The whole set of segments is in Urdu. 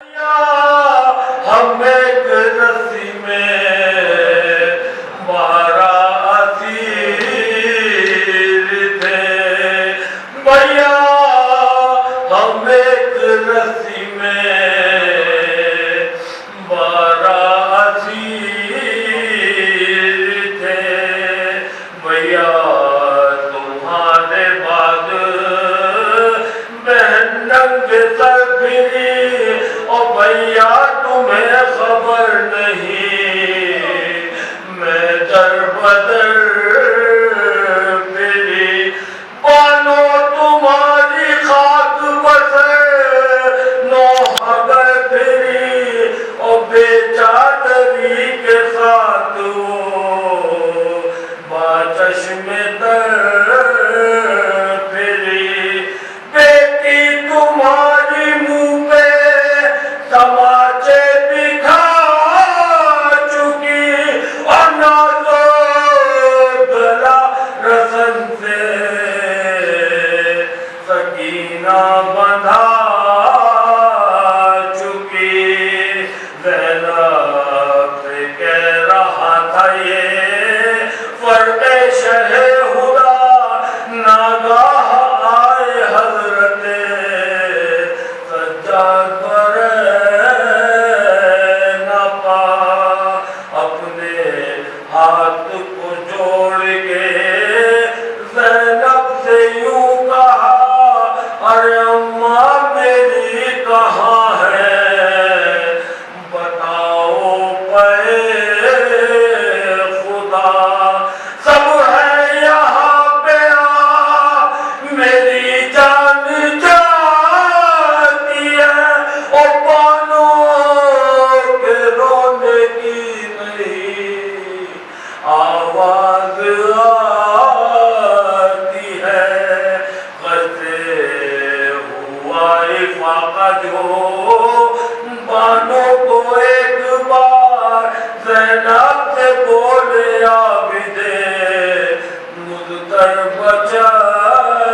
ہم ایک رسی میں 12 اسیر تھے بھیا، ہم ایک رسی میں 12 اسیر تھے بھیا، تمہارے بعد بہن ننگ سر پھری، او بھیا تمہیں خبر نہیں، میں در بدر پھری، بانو تمہاری خاک بسر نوحہ گر پھری، او بے چادری کے ساتھ وہ باچشم تر پھری، بیٹی تمہاری منہ پہ تماچے دکھا چکی، اور نازو گلا رسن سے سکینہ بندھا چکی، زینب سے کہہ رہا تھا یہ فرق شہ خدا، ناگاہ آئے حضرت سجاد پر نہ پا، اپنے ہاتھ کو جوڑ کے زینب سے یوں کہا، ارے اماں میری کہاں ہے بتاؤ پے خدا، سب ہے یہاں پہ آ میری جان جاتی ہے، اور بانوں کے رونے کی نہیں آواز آتی ہے، غصے ہوا افاقہ جو بانوں کو ایک بار زینب سے بولے عابدے مضطر بچشم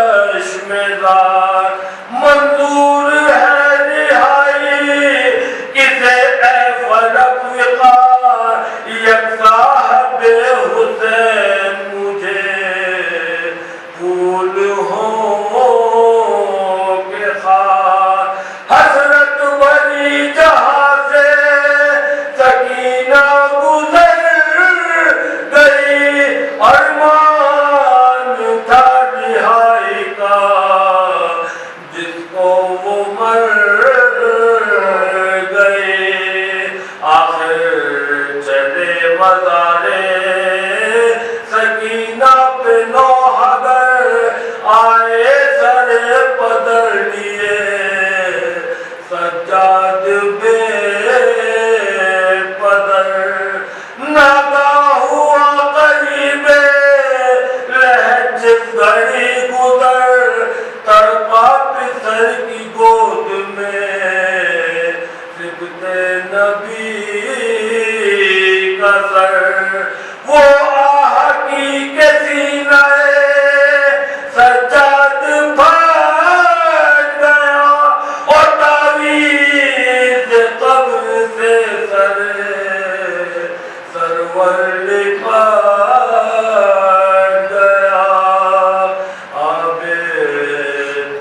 زار، منظور ہے رہائی کسے اے فلک وقار، یکساں ہے بے حسین مجھے پھول ہوں کے خار، حسرت بھری جہاں سے سکینہ گزر گئی، ارمان تھا رہائی کا جس کو وہ مر گئے، آخر چلے مزارے سکینہ پہ نوحہ گر، آئے سر پدر لیے سجاد بے پدر، ناگاہ ہوا قریب لہج جس گھڑی گزر، تڑپا پسر کی گود میں سبط نبی کا سر، وہ آہ کی کے سینہ سجاد پھٹ گیا، اور تعویذ قبر سے سرور لپٹ گیا، عابد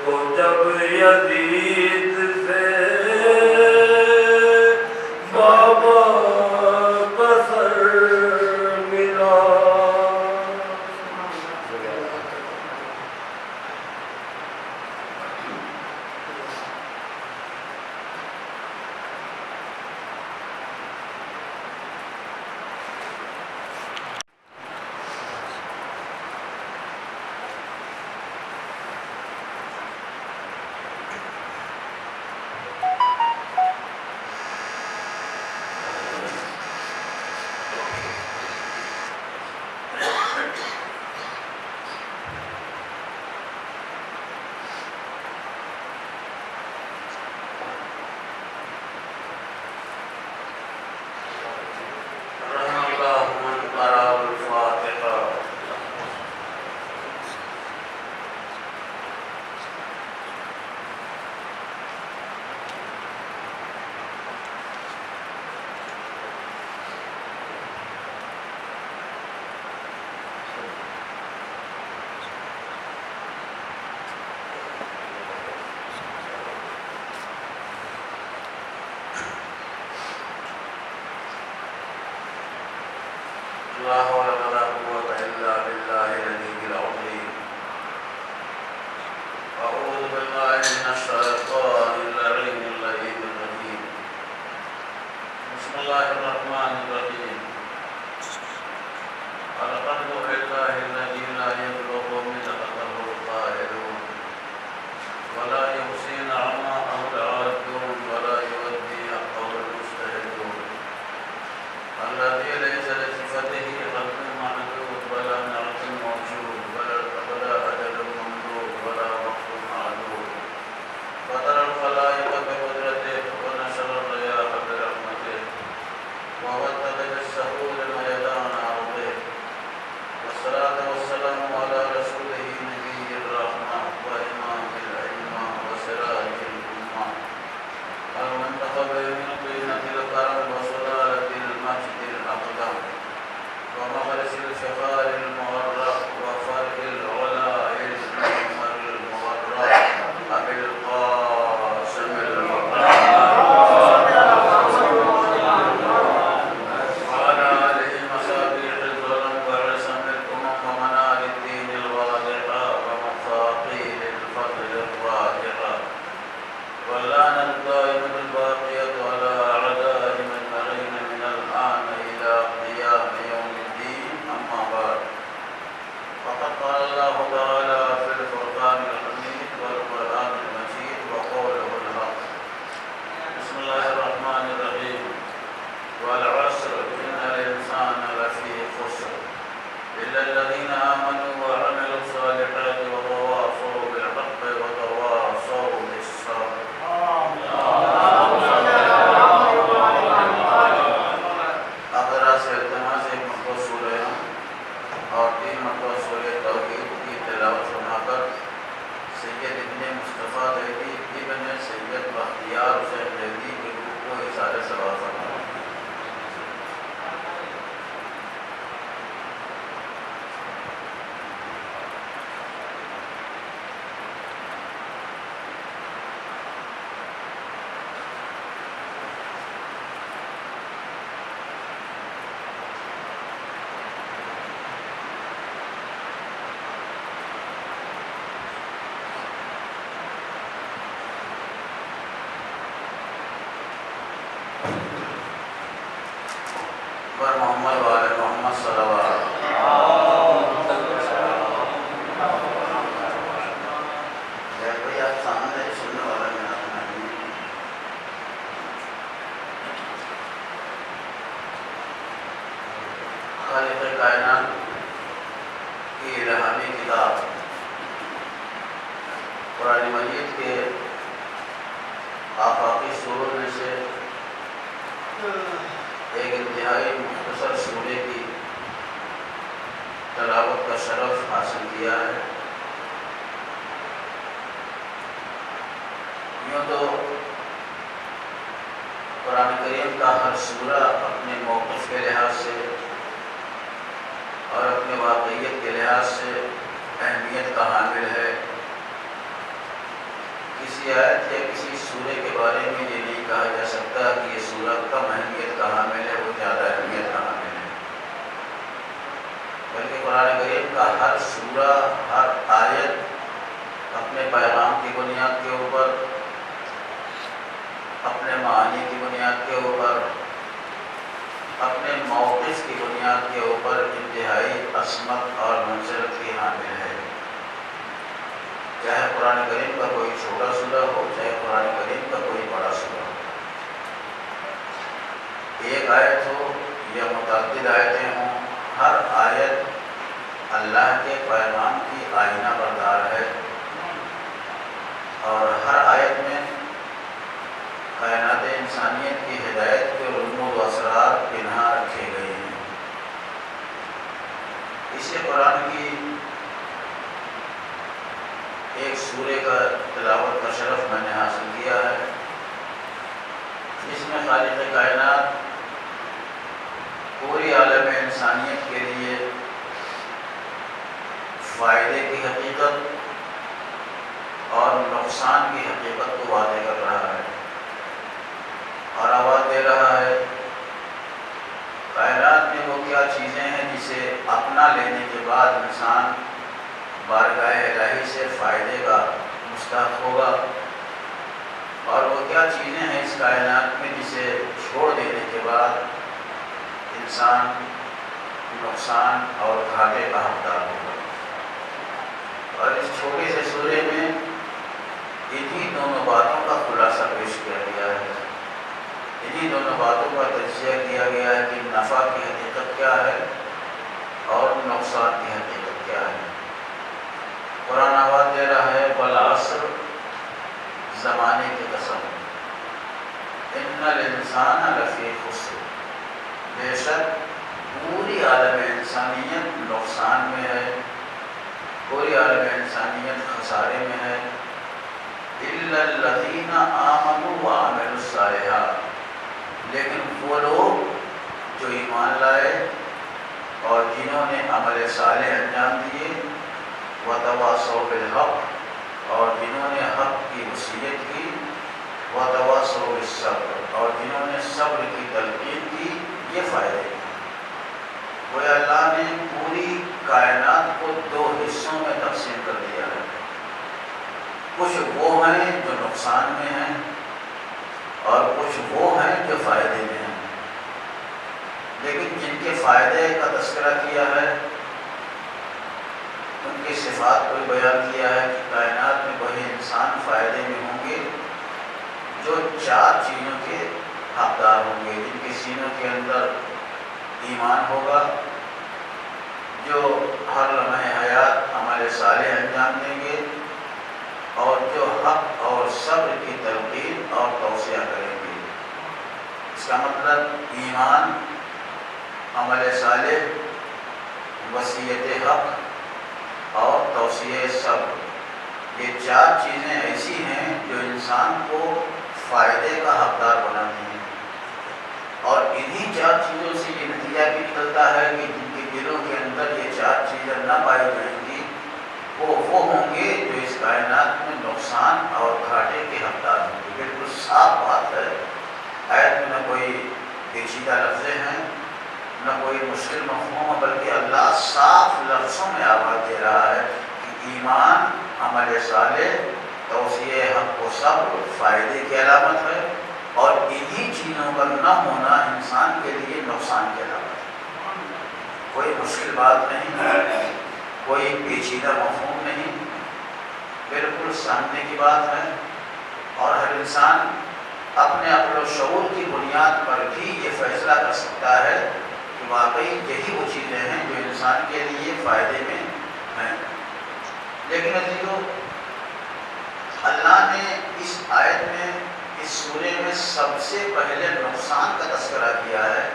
کو جب یزید سے بابا کا سر لا حول ولا قوة إلا بالله العلي العظيم. أعوذ بالله من الشيطان اللعين اللعين الرجيم. بسم الله الرحمن الرحيم. الحمد لله الذي لا يبلغ مدحته القائلون ولا يحصي نعماءه العادون ولا يودي حقه المجتهدون، الذي ليس لصفته خلق معدود ولا نعت موجود ولا أجل ممدود ولا وقت معدود. فترى الخلائق بقدرته ونشر الرياح برحمته ووثق بالسهول ميدان أرضه. والصلاة والسلام على رسوله نبي الرحمة وإمام الأئمة وسراج الأمة المنتخب من طينة الكرم وسلالة المجد الأقدم ومغرس الفخار المغرق وفرق العلا المؤمر المغرق أبي القاسم وعلى آله مصابيح الظلم وعصم الأمم ومنار الدين الواضحة ومفاقير الفضل الراجحة، واللعنة الدائمة الباقية على أعدائهم أجمعين من الآن إلى قيام يوم الدين. أما بعد، فقد قال الله تعالى في الفرقان الحميد والقرآن المجيد وقوله الحق. بسم الله الرحمن الرحيم. والعصر إن الإنسان لفي خسر إلا الذين آمنوا وعملوا الصالحات وتواصوا بالحق وتواصوا بالصبر. آخرہ سے التماس ایک مرتبہ سورہ اور 3 مرتبہ سورہ توحید کی تلاوت سنا کر سید ابن مصطفیٰ دہلی ابن سید بختیار حسین دہلی کے روح کو اظہار ثواب فرمایا. پر محمد والے محمد صلی اللہ علیہ وسلم. کوئی آپ سامنے سننے والا نہیں. خالق کائنات کی الہامی کتاب قرآن مجید کے آفاقی سوروں میں سے ایک انتہائی مختصر سورے کی تلاوت کا شرف حاصل کیا ہے. یوں تو قرآن کریم کا ہر سورہ اپنے موقف کے لحاظ سے اور اپنے واقعیت کے لحاظ سے اہمیت کا حامل ہے. کسی آیت یا کسی سورے کے بارے میں یہ نہیں کہا جا سکتا کہ یہ سورہ کم اہمیت کا حامل ہے، وہ زیادہ اہمیت کا حامل ہے، بلکہ قرآن کریم کا ہر سورہ، ہر آیت اپنے پیغام کی بنیاد کے اوپر، اپنے معانی کی بنیاد کے اوپر، اپنے موقف کی بنیاد کے اوپر انتہائی عصمت اور منزلت کی حامل ہے. چاہے قرآن کریم کا کوئی چھوٹا سورہ ہو، چاہے قرآن کریم کا کوئی بڑا سورہ ہو، ایک آیت ہو یا متعدد آیتیں ہوں، ہر آیت اللہ کے پیغام کی آئینہ بردار ہے، اور ہر آیت میں کائنات انسانیت کی ہدایت کے رموز و اسرار پنہا رکھے گئے ہیں. اسے قرآن کی ایک سورے کا تلاوت کا شرف میں نے حاصل کیا ہے، جس میں خالق کائنات پوری عالم انسانیت کے لیے فائدے کی حقیقت اور نقصان کی حقیقت کو واضح کر رہا ہے اور آواز دے رہا ہے کائنات میں وہ کیا چیزیں ہیں جس پناہ لینے کے بعد انسان بارگاہ الہی سے فائدے کا مستحق ہوگا، اور وہ کیا چیزیں ہیں اس کائنات میں جسے چھوڑ دینے کے بعد انسان نقصان اور گھاٹے کا حقدار ہوگا۔ اور اس چھوٹے سے سورے میں انہی دونوں باتوں کا خلاصہ پیش کیا گیا ہے، انہی دونوں باتوں کا تجزیہ کیا گیا ہے کہ نفع کی حقیقت کیا ہے اور نقصان کی حقیقت کیا ہے۔ قرآن آواز دے رہا ہے والعصر، زمانے کی قسم، ان الانسان لفی خسر، بے شک پوری عالم انسانیت نقصان میں ہے، پوری عالم انسانیت خسارے میں ہے، الا الذین آمنوا وعملوا الصالحات، لیکن وہ لوگ جو ایمان لائے اور جنہوں نے عمل صالح انجام دیے، وتواصوا بالحق، اور جنہوں نے حق کی وصیت کی، وتواصوا بالصبر، اور جنہوں نے صبر کی تلقین کی، یہ فائدے ہیں۔ وہ اللہ نے پوری کائنات کو دو حصوں میں تقسیم کر دیا ہے، کچھ وہ ہیں جو نقصان میں ہیں اور کچھ وہ ہیں جو فائدے میں ہیں، لیکن جن کے فائدے کا تذکرہ کیا ہے ان کی صفات کو بیان کیا ہے کہ کائنات میں وہی انسان فائدے میں ہوں گے جو چار چیزوں کے حقدار ہوں گے، جن کے سینوں کے اندر ایمان ہوگا، جو ہر لمحہ حیات عمل صالح انجام دیں گے، اور جو حق اور صبر کی تلقین اور توسیع کریں گے۔ اس کا مطلب ایمان، عمل صالح، وصیت حق اور توسیع صبر، یہ چار چیزیں ایسی ہیں جو انسان کو فائدے کا حقدار بناتی ہیں، اور انہی چار چیزوں سے یہ نتیجہ بھی نکلتا ہے کہ جن کے دلوں کے اندر یہ چار چیزیں نہ پائی جائیں گی وہ ہوں گے جو اس کائنات میں نقصان اور گھاٹے کے حقدار ہوں گے۔ بالکل صاف بات ہے، آیت میں نہ کوئی پیچیدہ لفظیں ہیں نہ کوئی مشکل مفہوم ہے، بلکہ اللہ صاف لفظوں میں آواز دے رہا ہے کہ ایمان، عمل صالح، توسیع حق و صبر فائدے کی علامت ہے، اور انہی چیزوں کا نہ ہونا انسان کے لیے نقصان کی علامت ہے۔ کوئی مشکل بات نہیں، کوئی پیچیدہ مفہوم نہیں، بالکل سامنے کی بات ہے، اور ہر انسان اپنے عقل و شعور کی بنیاد پر بھی یہ فیصلہ کر سکتا ہے کہ واقعی یہی وہ چیزیں ہیں جو انسان کے لیے فائدے میں ہیں۔ لیکن عزیزو، اللہ نے اس آیت میں، اس سورے میں سب سے پہلے نقصان کا تذکرہ کیا ہے،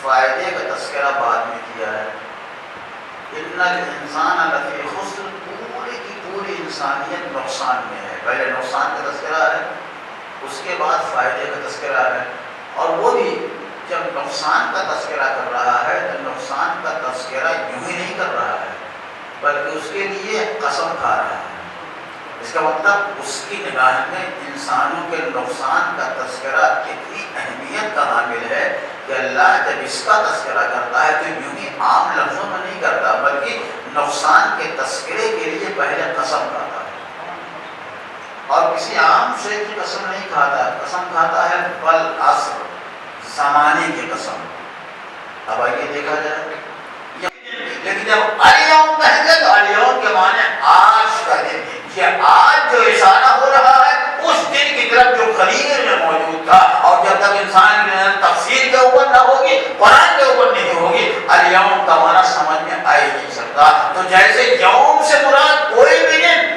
فائدے کا تذکرہ بعد میں کیا ہے۔ ان الانسان لفی خسر، پوری کی پوری انسانیت نقصان میں ہے، پہلے نقصان کا تذکرہ ہے، اس کے بعد فائدے کا تذکرہ ہے، اور وہ بھی جب نقصان کا تذکرہ کر رہا ہے تو نقصان کا تذکرہ یوں ہی نہیں کر رہا ہے، بلکہ اس کے لیے قسم کھا رہا ہے۔ اس کا مطلب اس کی نگاہ میں انسانوں کے نقصان کا تذکرہ اتنی اہمیت کا حامل ہے کہ اللہ جب اس کا تذکرہ کرتا ہے تو یوں ہی عام لفظوں میں نہیں کرتا، بلکہ نقصان کے تذکرے کے لیے پہلے قسم کھاتا ہے، اور کسی عام شے کی قسم نہیں کھاتا، قسم کھاتا ہے والعصر، زمانے کی قسم۔ اب آئیے دیکھا جائے، لیکن جب الیوم کہیں گے تو الیوم کے معنی آج کا دن، یہ آج جو اشارہ ہو رہا ہے اس دن کی طرف جو خلیل میں موجود تھا، اور جب تک انسان کی نظر تفسیر کے اوپر نہ ہوگی، قرآن کے اوپر نہیں ہوگی، الیوم کا معنی سمجھ میں آ ہی نہیں سکتا۔ تو جیسے یوم سے مراد کوئی بھی دن،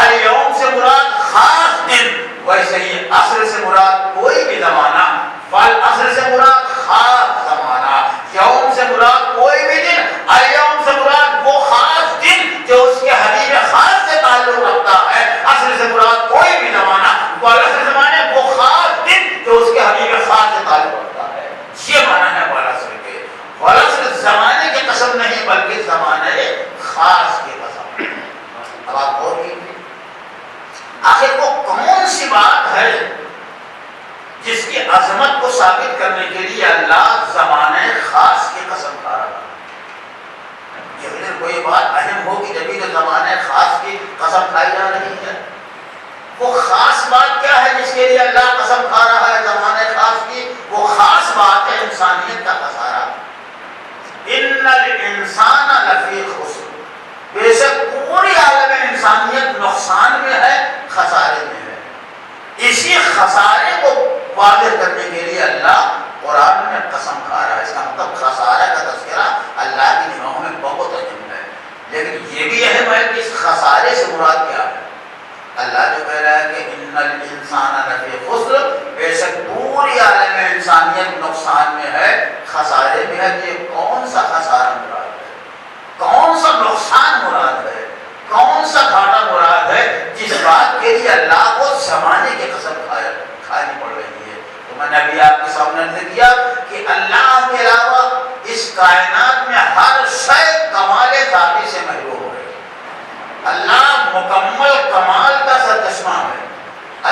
الیوم سے مراد خاص دن، ویسے ہی عصر سے مراد کوئی بھی زمانہ، والعصر سے مراد خاص زمانہ، یوم سے مراد کوئی بھی دن، الیوم سے مراد وہ خاص دن جو اس کے حبیب خاص سے تعلق رکھتا ہے، عصر سے مراد کوئی بھی زمانہ، والعصر سے معنی وہ خاص دن جو اس کے حبیب خاص سے تعلق رکھتا ہے، یہ معنی ہے والعصر کے۔ والعصر زمانے کی قسم نہیں بلکہ زمانے خاص کی قسم۔ اب آپ غور کیجیے، آخر وہ کون سی بات ہے جس کی عظمت کو ثابت کرنے کے لیے اللہ زمانے خاص کی قسم کھا رہا ہے؟ کوئی بات اہم ہو کہ جبھی تو زمانے خاص کی قسم کھائی جا رہی ہے. وہ خاص بات کیا ہے جس کے لیے اللہ قسم کھا رہا ہے زمانے خاص کی؟ وہ خاص بات ہے انسانیت کا خسارہ. ان الانسان لفی خسر، بے شک پوری عالم انسانیت نقصان میں ہے، خسارے میں ہے. اسی خسارے کو واضح کرنے کے لیے اللہ قرآن میں قسم کھا رہا ہے. اس کا مطلب خسارہ کا تذکرہ اللہ کی نگاہوں میں بہت اہم ہے. لیکن یہ بھی اہم ہے کہ اس خسارے سے مراد کیا ہے. اللہ جو کہہ رہا ہے کہ ان الانسان لفی خسر، بے شک پوری عالم انسانیت نقصان میں ہے، خسارے میں ہے. یہ کون سا خسارہ مراد ہے؟ کون سا نقصان مراد ہے؟ کون سا گھاٹا مراد ہے جس بات کے لیے اللہ کو زمانے کی قسم کھانی پڑ رہی ہے؟ تو میں نے ابھی آپ کے سامنے عرض کیا کہ اللہ کے علاوہ اس کائنات میں ہر شے کمال ذاتی سے محروم ہے. اللہ مکمل کمال کا سرچشمہ ہے.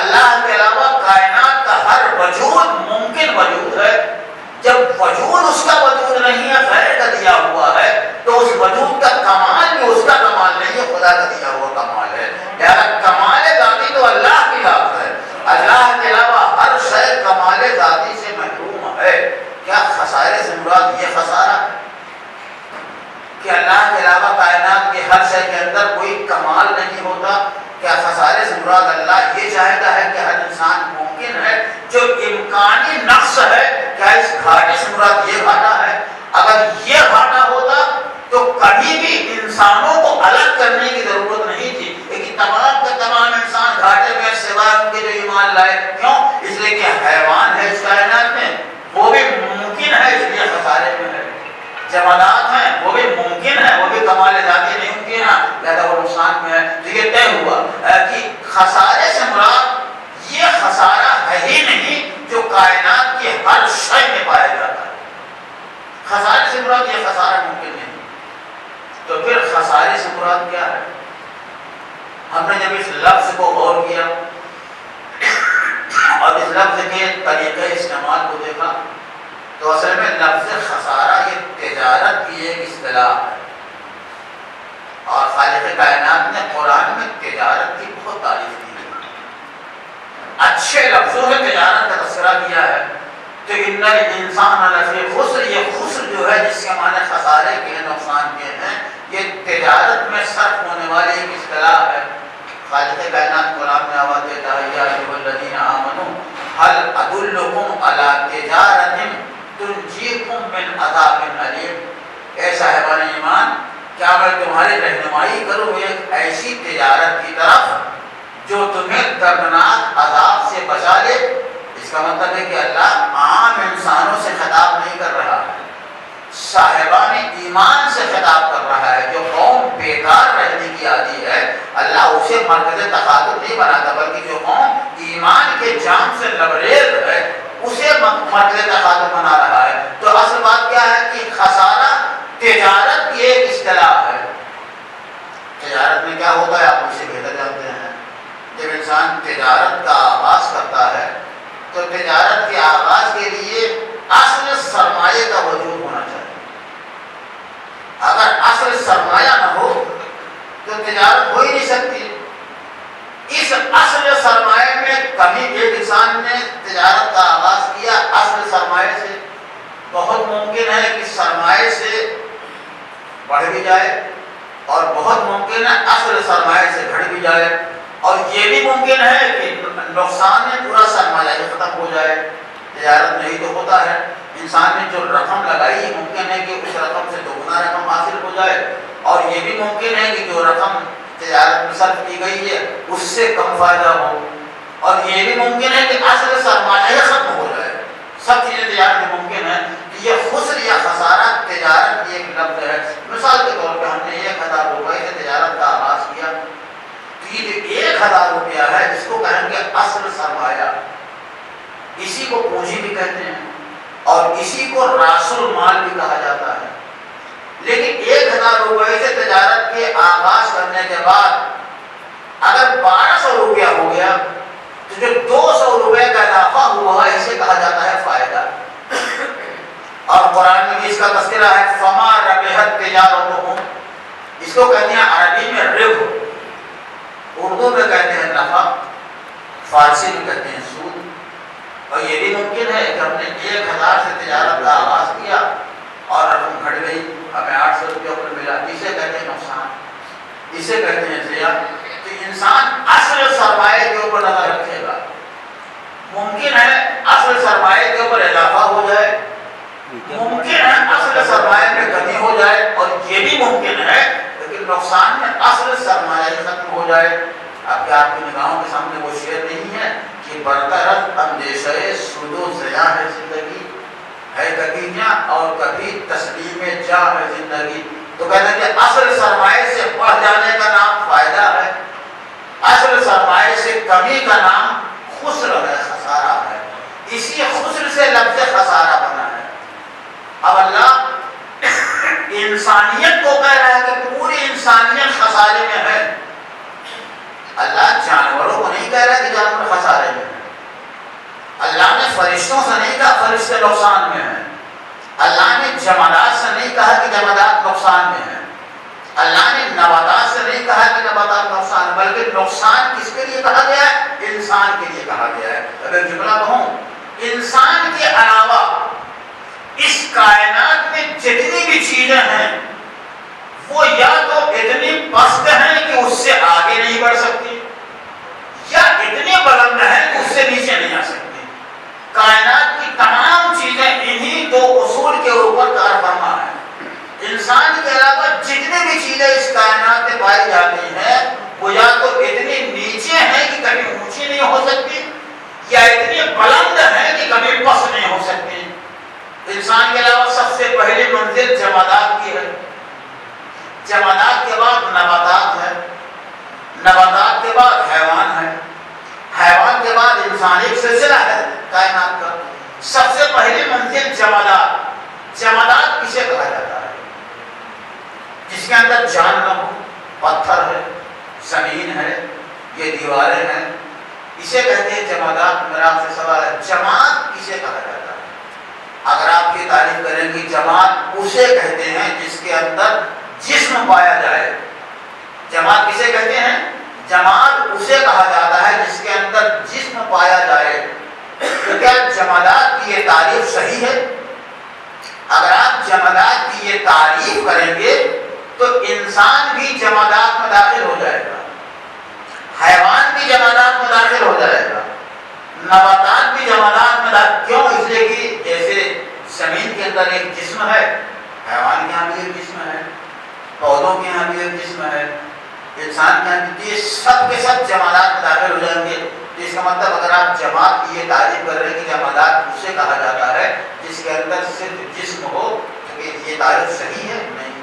اللہ کے علاوہ کائنات کا ہر وجود ممکن وجود ہے. جب وجود اس کا وجود نہیں ہے، غیر کا دیا ہوا ہے، تو اس وجود کا کمال بھی اس کا کمال نہیں ہے، خدا کا دیا ہوا کمال ہے. لہذا کمال ذاتی تو اللہ کی ذات ہے. اللہ کے علاوہ ہر شے کمال ذاتی سے محروم ہے. کیا خسارے سے مراد یہ خسارہ کہ اللہ کے علاوہ کائنات کے ہر شے کے اندر کوئی کمال نہیں ہوتا؟ کیا خسارے سے مراد اللہ یہ چاہتا ہے کہ ہر انسان ممکن ہے جو امکانی نقص ہے؟ کیا اس گھاٹے سے مراد یہ گھاٹا ہے؟ اگر یہ گھاٹا ہوتا تو کبھی بھی انسانوں کو الگ کرنے کی ضرورت نہیں تھی. لیکن تمام کے تمام انسان گھاٹے میں سوائے ان کے جو ایمان لائے. کیوں؟ اس لیے کہ حیوان ہے اس کائنات میں، وہ بھی ممکن ہے، اس لیے خسارے میں ہے. جمادات ہیں، وہ بھی ممکن ہے، وہ بھی کمال ذاتی نہیں ان کے یہاں، لہذا وہ نقصان میں ہے. تو یہ طے ہوا کہ خسارے سے مراد یہ خسارہ ہے ہی نہیں جو کائنات کی ہر شے میں پایا جاتا ہے. خسارے سے مراد یہ خسارہ ممکن نہیں. تو پھر خسارے سے مراد کیا ہے؟ ہم نے جب اس لفظ کو غور کیا اور اس لفظ کے طریقے استعمال کو دیکھا تو اصل میں لفظ خسارہ یہ تجارت کی ایک اصطلاح ہے. اور خالق کائنات نے قرآن میں تجارت کی بہت تعریف کی ہے. اچھے لفظوں سے تجارت کا تذکرہ کیا ہے. تو ان الانسان لفی خسر، یہ خسر جو ہے جس کے معنی خسارے کے ہیں، نقصان کے ہیں، یہ تجارت میں صرف ہونے والی ایک اصطلاح ہے. خالق کائنات قرآن میں آواز دیتا ہے یا ایھا الذین آمنوا هل ادلکم علی تجارۃ تنجیکم من عذاب علیم. اے صاحبان ایمان، کیا میں تمہاری رہنمائی کروں ایک ایسی تجارت کی طرف جو تمہیں دردناک عذاب سے بچا لے؟ اس کا مطلب ہے کہ اللہ عام انسانوں سے خطاب نہیں کر رہا ہے، صاحبان ایمان سے خطاب کر رہا ہے. جو قوم بیکار رہنے کی عادی ہے، اللہ اسے مرکز تخاطب نہیں بناتا، بلکہ جو قوم ایمان کے جام سے لبریز ہے اسے مرکز تخاطب بنا رہا ہے. تو اصل بات کیا ہے کہ خسارہ تجارت کی ایک اصطلاح ہے. تجارت میں کیا ہوتا ہے آپ مجھ سے بہتر جانتے ہیں. جب انسان تجارت کا آغاز کرتا ہے تو تجارت کے آغاز کے لیے اصل سرمایہ کا وجود ہونا چاہیے. اگر اصل سرمایہ نہ ہو تو تجارت ہو ہی نہیں سکتی. اس اصل سرمایہ میں کبھی ایک انسان نے تجارت کا آغاز کیا اصل سرمایہ سے، بہت ممکن ہے کہ سرمایہ سے بڑھ بھی جائے اور بہت ممکن ہے اصل سرمایہ سے گھٹ بھی جائے، اور یہ بھی ممکن ہے کہ نقصان میں پورا سرمایہ ہی ختم ہو جائے. تجارت میں ہی تو ہوتا ہے، انسان نے جو رقم لگائی ممکن ہے کہ اس رقم سے دوگنا رقم حاصل ہو جائے، اور یہ بھی ممکن ہے کہ جو رقم تجارت میں صرف کی گئی ہے اس سے کم فائدہ ہو، اور یہ بھی ممکن ہے کہ اصل سرمایہ ہی ختم ہو جائے. سب چیزیں تجارت میں ممکن ہے. یہ خسر یا خسارہ تجارت کی ایک لفظ ہے. مثال کے طور پہ ہم نے 1000 روپئے سے تجارت کا آغاز کیا، تو یہ جو 1000 روپیہ ہے اس کو کہیں گے اصل سرمایہ. اسی کو پونجی بھی کہتے ہیں اور اسی کو راس المال بھی کہا جاتا ہے. لیکن 1000 روپئے سے تجارت کے آغاز کرنے کے بعد اگر 1200 روپیہ ہو گیا تو جو 200 روپے کا اضافہ ہوا ہے اسے کہا جاتا ہے فائدہ. اور قرآن میں بھی اس کا تذکرہ ہے فما ربحت تجارتہم، ممکن ہے کہ ہم نے 1000 سے تجارت کا آغاز کیا اور رقم گھٹ گئی، ہمیں 800 روپیہ پر ملا، اسے کہتے ہیں نقصان، اسے کہتے ہیں ضیاع۔ تو انسان اصل سرمایہ کے اوپر نظر رکھے گا، ممکن ہے اصل سرمایہ کے اوپر اضافہ ہو جائے، ممکن ہے اصل سرمایہ میں کمی ہو جائے، اور یہ بھی ممکن ہے لیکن نقصان میں اصل سرمایہ ختم ہو جائے۔ اب کیا آپ کی نگاہوں کے سامنے وہ شعر نہیں ہے کہ برطرف اندیشہ سود و ضیاع ہے زندگی، ہے کبھی جاں اور کبھی تسلیم جاں ہے زندگی۔ تو کہتے ہیں کہ اصل سرمایہ سے بڑھ جانے کا نام فائدہ ہے، اصل سرمایہ سے کمی کا نام خسر ہے، خسارہ ہے، اسی خسر سے لفظ خسارہ بنا ہے۔ اب اللہ انسانیت کو کہہ رہا ہے کہ پوری انسانیت خسارے میں ہے۔ اللہ جانوروں کو نہیں کہہ رہا کہ جانور خسارے میں ہیں، اللہ نے فرشتوں سے نہیں کہا فرشتے نقصان میں ہیں، اللہ نے جمادات سے نہیں کہا کہ جمادات نقصان میں ہیں، اللہ نے نباتات سے نہیں کہا کہ نباتات نقصان، بلکہ نقصان کس کے لیے کہا گیا ہے؟ انسان کے لیے کہا گیا ہے۔ اگر جملہ کہوں، انسان کے علاوہ اس کائنات میں جتنی بھی چیزیں ہیں وہ یا تو اتنی پست ہیں کہ اس سے آگے نہیں بڑھ سکتی، یا اتنی بلند ہیں کہ اس سے نیچے نہیں آ سکتی۔ کائنات کی تمام چیزیں انہی دو اصول کے اوپر کار فرما ہے۔ انسان کے علاوہ جتنی بھی چیزیں اس کائنات میں پائی جاتی ہیں وہ یا تو اتنی نیچے ہیں کہ کبھی اونچی نہیں ہو سکتی، یا اتنی بلند ہیں کہ کبھی پست نہیں ہو سکتی۔ انسان کے علاوہ سب سے پہلی منزل جمادات کی ہے، جمادات کے بعد نباتات ہے، نباتات کے بعد حیوان ہے، حیوان کے بعد انسان، ایک سلسلہ ہے کائنات کا۔ سب سے پہلی منزل جمادات، جمادات کسے کہا جاتا ہے؟ جس کے اندر جان نہ ہو، پتھر ہے، زمین ہے، یہ دیواریں ہیں، اسے کہتے ہیں جمادات۔ میرا آپ سے سوال ہے، جماعت کسے کہا جاتا ہے؟ اگر آپ کی تعریف کریں گی جماعت اسے کہتے ہیں جس کے اندر جسم پایا جائے۔ جماعت کسے کہتے ہیں؟ جماعت اسے کہا جاتا ہے جس کے اندر جسم پایا جائے۔ تو کیا جمادات کی یہ تعریف صحیح ہے؟ اگر آپ جمادات کی یہ تعریف کریں گے تو انسان بھی جمادات میں داخل ہو جائے گا، حیوان بھی جمادات میں داخل ہو جائے گا، نباتات بھی جمادات میں داخل۔ کیوں؟ اس لیے کہ جیسے زمین کے اندر ایک جسم ہے، حیوان کے یہاں بھی ایک جسم ہے، پودوں کے یہاں بھی ایک جسم ہے، انسان کے یہاں بھی، یہ سب کے سب جمادات میں داخل ہو جائیں گے۔ تو اس کا مطلب اگر آپ جماعت کی یہ تعریف کر رہے ہیں کہ جمادات اسے کہا جاتا ہے جس کے اندر صرف جسم ہو، تو یہ تعریف صحیح ہے؟ نہیں،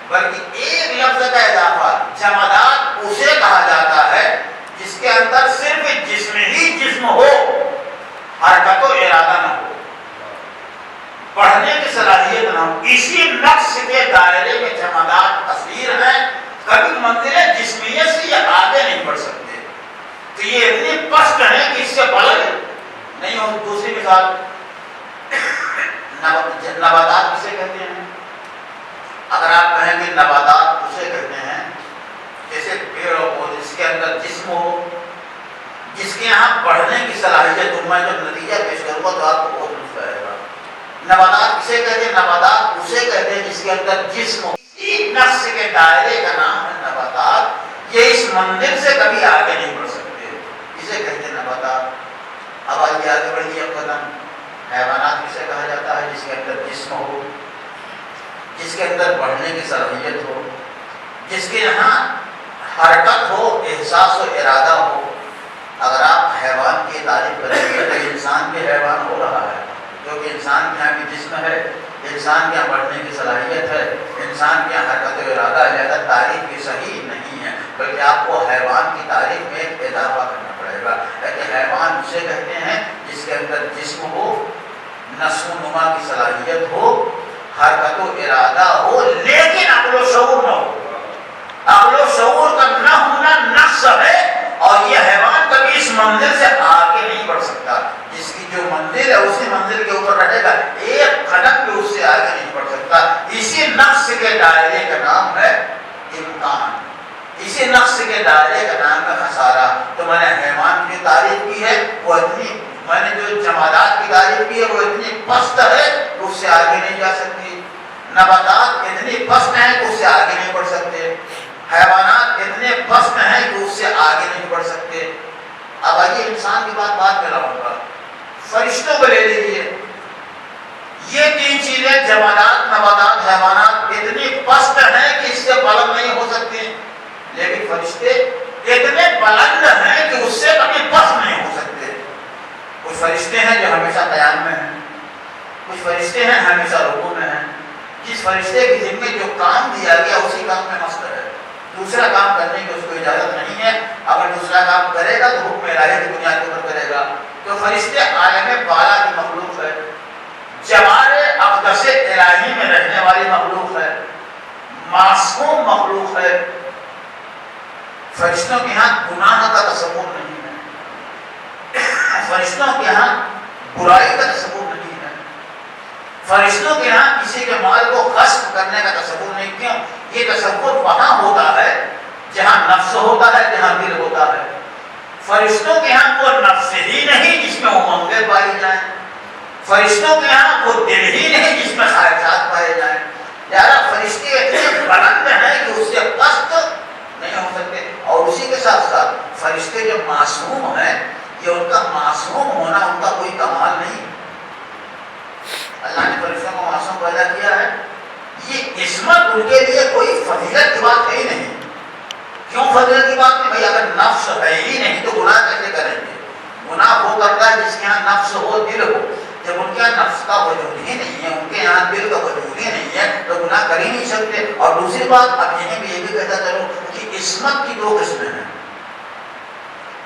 بلکہ ایک لفظ کا اضافہ، جمادات اسے کہا جاتا ہے جس کے اندر صرف جسم ہی جسم ہو، حرکت و ارادہ نہ ہو، پڑھنے کی صلاحیت نہ ہو۔ اسی نقص کے دائرے میں جمادات تصویر ہیں، کبھی منزل جسمیت سے یہ آگے نہیں بڑھ سکتے، تو یہ اتنی پست ہے کہ اس سے بلند نہیں ہو۔ دوسری مثال، نباتات کسے کہتے ہیں؟ اگر آپ کہیں گے نباتات اسے کہتے ہیں جیسے پیڑ اور پودے، جس کے اندر جسم ہو، جس کے یہاں بڑھنے کی صلاحیت ہو۔ میں جب نتیجہ پیش کروں گا تو آپ کو بہت لطف آئے گا۔ نباتات کسے کہتے ہیں؟ نباتات اسے کہتے ہیں جس کے اندر جسم ہو، اسی نقص کے دائرے کا نام ہے نباتات۔ یہ اس منزل سے کبھی آگے نہیں بڑھ سکتے، اسے کہتے ہیں نباتات۔ اب آئیے آگے بڑھیے قدم، حیوانات کسے کہا جاتا ہے؟ جس کے اندر جسم ہو، جس کے اندر بڑھنے کی صلاحیت ہو، جس کے یہاں حرکت ہو، احساس و ارادہ ہو۔ اگر آپ حیوان کی تعریف کریں گے تو انسان بھی حیوان ہو رہا ہے، کیونکہ انسان کے یہاں بھی جسم ہے، انسان کے یہاں بڑھنے کی صلاحیت ہے، انسان کے یہاں حرکت و ارادہ ہے۔ لہذا تعریف بھی صحیح نہیں ہے، بلکہ آپ کو حیوان کی تعریف میں ایک اضافہ کرنا پڑے گا، لیکن حیوان اسے کہتے ہیں جس کے اندر جسم ہو، نشو و نما کی صلاحیت ہو، حرکت و ارادہ ہو، لیکن عقل و شعور نہ ہو۔ عقل و شعور کا نہ ہونا نقص ہے، اور یہ حیوان کبھی اس منزل سے آگے نہیں بڑھ سکتا۔ جس کی جو منزل ہے اسی منزل کے اوپر رہے گا، ایک قدم بھی اس سے آگے نہیں بڑھ سکتا۔ اسی نقص کے دائرے کا نام ہے امکان، اسی نقص کے دائرے کا نام ہے خسارہ۔ تو میں نے حیوان کی تعریف کی ہے وہ اتنی میں نے جو جمادات کی تعریف کی ہے وہ اتنی پست ہے کہ اس سے آگے نہیں جا سکتی، نباتات اتنی پست ہیں کہ اس سے آگے نہیں بڑھ سکتے، حیوانات اتنے پست ہیں کہ اس سے آگے نہیں بڑھ سکتے۔ اب آئیے انسان کی بات کراؤں گا، فرشتوں کو لے لیجیے، یہ تین چیزیں جمادات، نباتات، حیوانات اتنی پست ہیں کہ اس سے بلند نہیں ہو سکتے، لیکن فرشتے اتنے بلند ہیں کہ اس سے کبھی پست نہیں ہو سکتے۔ کچھ فرشتے ہیں جو ہمیشہ قیام میں ہیں، کچھ فرشتے ہیں ہمیشہ رکوع میں ہیں۔ جس فرشتے کے ذمہ جو کام دیا گیا اسی کام میں مست ہے، دوسرا کام کرنے کی اس کو اجازت نہیں ہے۔ اگر دوسرا کام کرے گا تو حکم الہی کی بنیاد کے اوپر کرے گا۔ تو فرشتے عالم بالا کی مخلوق ہے، جوار اقدس الہی میں رہنے والی مخلوق ہے، معصوم مخلوق ہے۔ فرشتوں کے ہاں گناہ کا تصور نہیں ہے، فرشتوں کے ہاں برائی کا تصور نہیں ہے، فرشتوں کے ہاں کسی کے مال کو غصب کرنے کا تصور نہیں۔ کیوں؟ یہ تصور وہاں ہوتا ہے جہاں نفس ہوتا ہے، جہاں دل ہوتا ہے۔ فرشتوں کے ہاں وہ نفس ہی نہیں جس میں امنگیں پائی جائیں، فرشتوں کے ہاں وہ دل ہی نہیں جس میں خواہشات پائے جائیں۔ لہٰذا فرشتے اتنے بلند ہیں کہ اس سے پست نہیں ہو سکتے۔ اور اسی کے ساتھ ساتھ فرشتے جو معصوم ہیں، یہ ان کا معصوم ہونا ان کا کوئی کمال نہیں۔ اللہ نے فرشتوں کو معصوم پیدا کیا ہے، یہ عصمت ان کے لیے کوئی فضیلت کی بات ہے ہی نہیں۔ کیوں فضیلت کی بات نہیں؟ بھائی اگر نفس ہے ہی نہیں تو گناہ کیسے کریں گے؟ گناہ وہ کرتا ہے جس کے یہاں نفس ہو، دل ہو۔ جب ان کے یہاں نفس کا وجود ہی نہیں ہے، ان کے یہاں دل کا وجود ہی نہیں ہے، تو گناہ کر ہی نہیں سکتے۔ اور دوسری بات اب یہیں بھی یہ بھی کہتا چلو کہ عصمت کی دو قسمیں ہیں۔